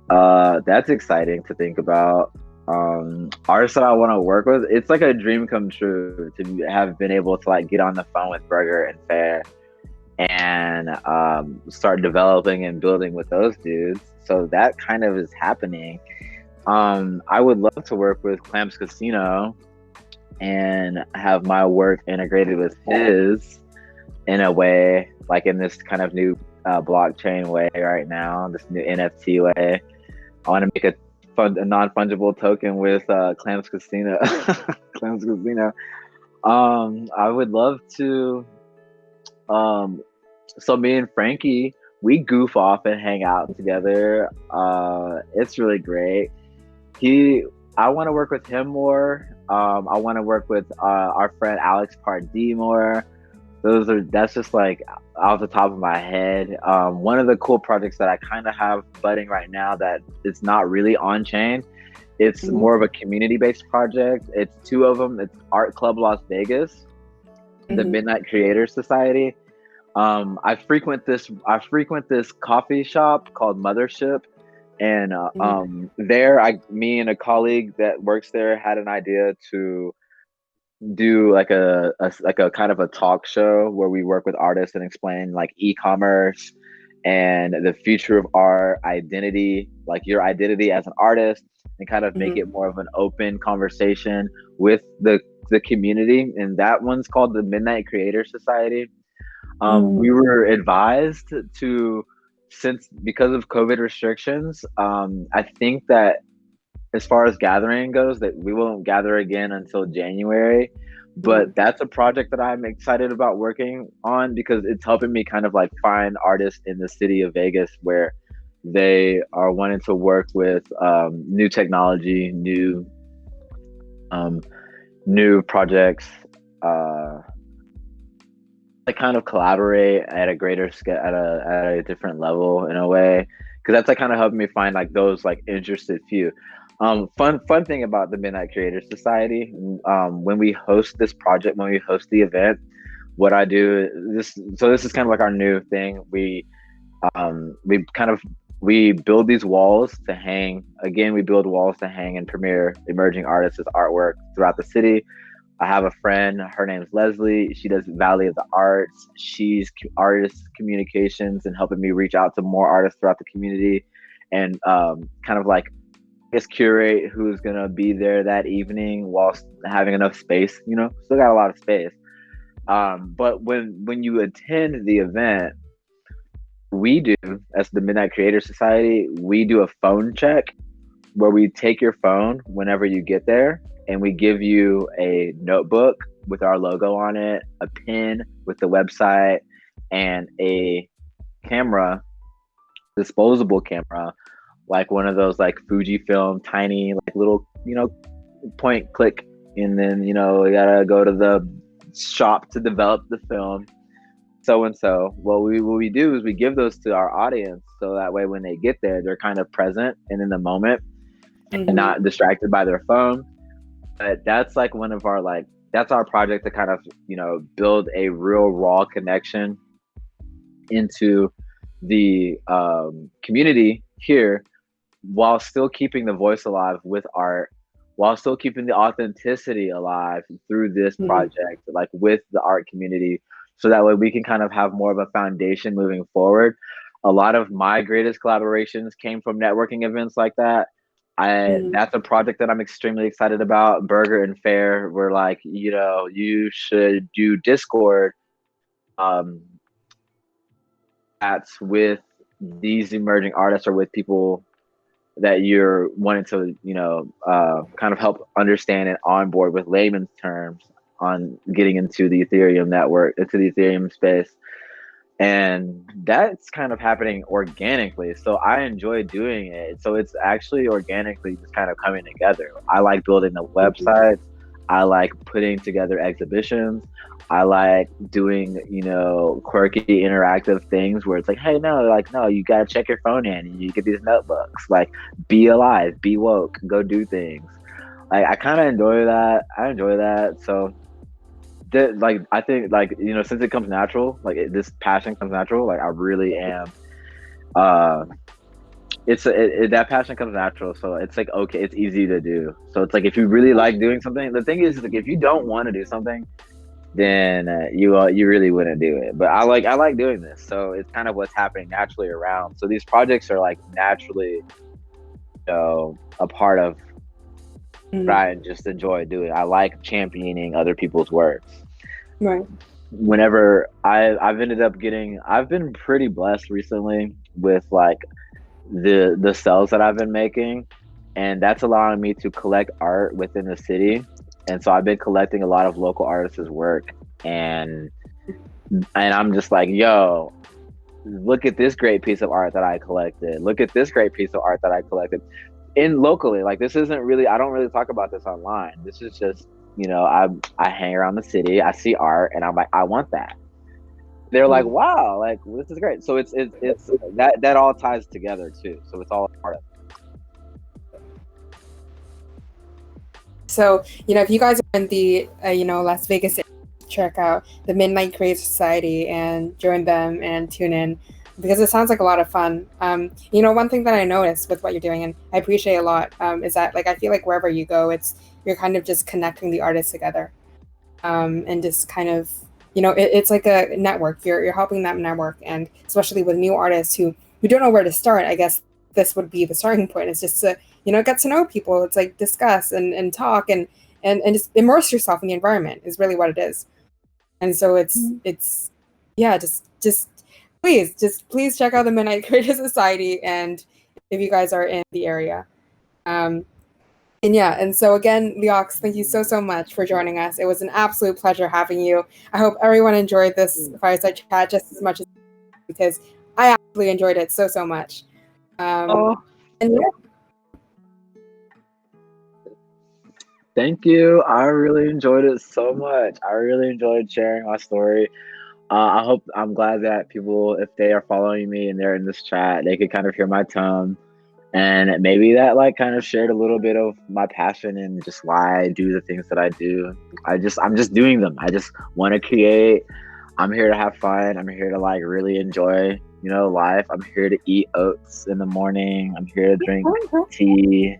that's exciting to think about. Artists that I want to work with, it's like a dream come true to have been able to like get on the phone with Burger and Fair and start developing and building with those dudes. So that kind of is happening. I would love to work with Clams Casino and have my work integrated with his in a way, like in this kind of new blockchain way right now, this new NFT way. I want to make a non-fungible token with Clams Casino. Clams Casino. I would love to. So me and Frankie, we goof off and hang out together. It's really great. I want to work with him more. I want to work with our friend Alex Pardee more. That's just like off the top of my head. One of the cool projects that I kind of have budding right now that it's not really on chain. It's more of a community-based project. It's two of them. It's Art Club Las Vegas, the Midnight Creators Society. I frequent this coffee shop called Mothership, and me and a colleague that works there had an idea to do like a kind of a talk show where we work with artists and explain like e-commerce and the future of our identity, like your identity as an artist, and kind of make it more of an open conversation with the community. And that one's called the Midnight Creator Society. We were advised to, because of COVID restrictions, I think that as far as gathering goes, that we won't gather again until January. But that's a project that I'm excited about working on because it's helping me kind of like find artists in the city of Vegas where they are wanting to work with new technology, new projects, like kind of collaborate at a greater scale, at a different level in a way, because that's like kind of helping me find like those like interested few. Fun thing about the Midnight Creators Society, when we host this project, when we host the event, what I do this is kind of like our new thing. We build these walls to hang. Again, we build walls to hang and premiere emerging artists' artwork throughout the city. I have a friend, her name's Leslie. She does Valley of the Arts. She's artist communications and helping me reach out to more artists throughout the community and kind of like just curate who's gonna be there that evening while having enough space. Still got a lot of space. But when you attend the event, we do, as the Midnight Creator Society, we do a phone check where we take your phone whenever you get there and we give you a notebook with our logo on it, a pen with the website, and a camera, disposable camera, like one of those like Fujifilm tiny like little point click, and then you gotta go to the shop to develop the film. So what we do is we give those to our audience so that way when they get there they're kind of present and in the moment and not distracted by their phone. But that's like one of our that's our project to kind of build a real raw connection into the community here while still keeping the voice alive with art, while still keeping the authenticity alive through this project, like with the art community. So that way we can kind of have more of a foundation moving forward. A lot of my greatest collaborations came from networking events like that. That's a project that I'm extremely excited about. Burger and Fair, where like, you should do Discord that's with these emerging artists or with people that you're wanting to, kind of help understand and onboard with layman's terms on getting into the Ethereum network, into the Ethereum space. And that's kind of happening organically. So I enjoy doing it. So it's actually organically just kind of coming together. I like building the websites. I like putting together exhibitions. I like doing, quirky interactive things where it's like, hey, no, you got to check your phone in and you get these notebooks. Like, be alive, be woke, go do things. Like, I kind of enjoy that. So I think since it comes natural, this passion comes natural, I really am that passion comes natural, so it's like, okay, it's easy to do. So it's like, if you really like doing something, the thing is like, if you don't want to do something, then you really wouldn't do it. But I like doing this, so it's kind of what's happening naturally around. So these projects are like naturally a part of what I just enjoy doing. I like championing other people's works. Right. Whenever I've been pretty blessed recently with like the sales that I've been making, and that's allowing me to collect art within the city. And so I've been collecting a lot of local artists' work, and I'm just like, yo, look at this great piece of art that I collected. Look at this great piece of art that I collected locally. Like, this isn't really, I don't really talk about this online. This is just, I hang around the city, I see art, and I'm like, I want that. They're like, wow, like, this is great. So it's that all ties together too. So it's all a part of it. So, if you guys are in the, Las Vegas, check out the Midnight Creator Society and join them and tune in, because it sounds like a lot of fun. One thing that I noticed with what you're doing, and I appreciate a lot, is that I feel like wherever you go, you're kind of just connecting the artists together, and just kind of, it's like a network. You're helping them network, and especially with new artists who don't know where to start. I guess this would be the starting point. It's just to get to know people. It's like discuss and talk and just immerse yourself in the environment is really what it is. And so it's just please check out the Midnight Creator Society, and if you guys are in the area. And so again, Leeaux, thank you so much for joining us. It was an absolute pleasure having you. I hope everyone enjoyed this fireside chat just as much as because I absolutely enjoyed it so much. And Thank you. I really enjoyed it so much. I really enjoyed sharing my story. I'm glad that people, if they are following me and they're in this chat, they could kind of hear my tone, and maybe that kind of shared a little bit of my passion and just why I do the things that I do. I'm just doing them. I just want to create. I'm here to have fun. I'm here to really enjoy, life. I'm here to eat oats in the morning. I'm here to drink tea.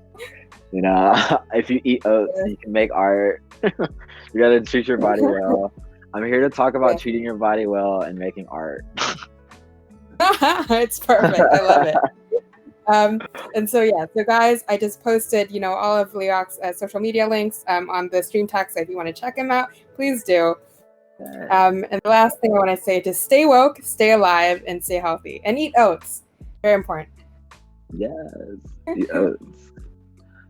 If you eat oats, you can make art. You gotta treat your body well. I'm here to talk about Yeah. treating your body well and making art. It's perfect. I love it. And so guys, I just posted, all of Leeaux's social media links on the stream text. So if you want to check him out, please do. And the last thing I want to say is just stay woke, stay alive, and stay healthy, and eat oats. Very important. Yes, the oats.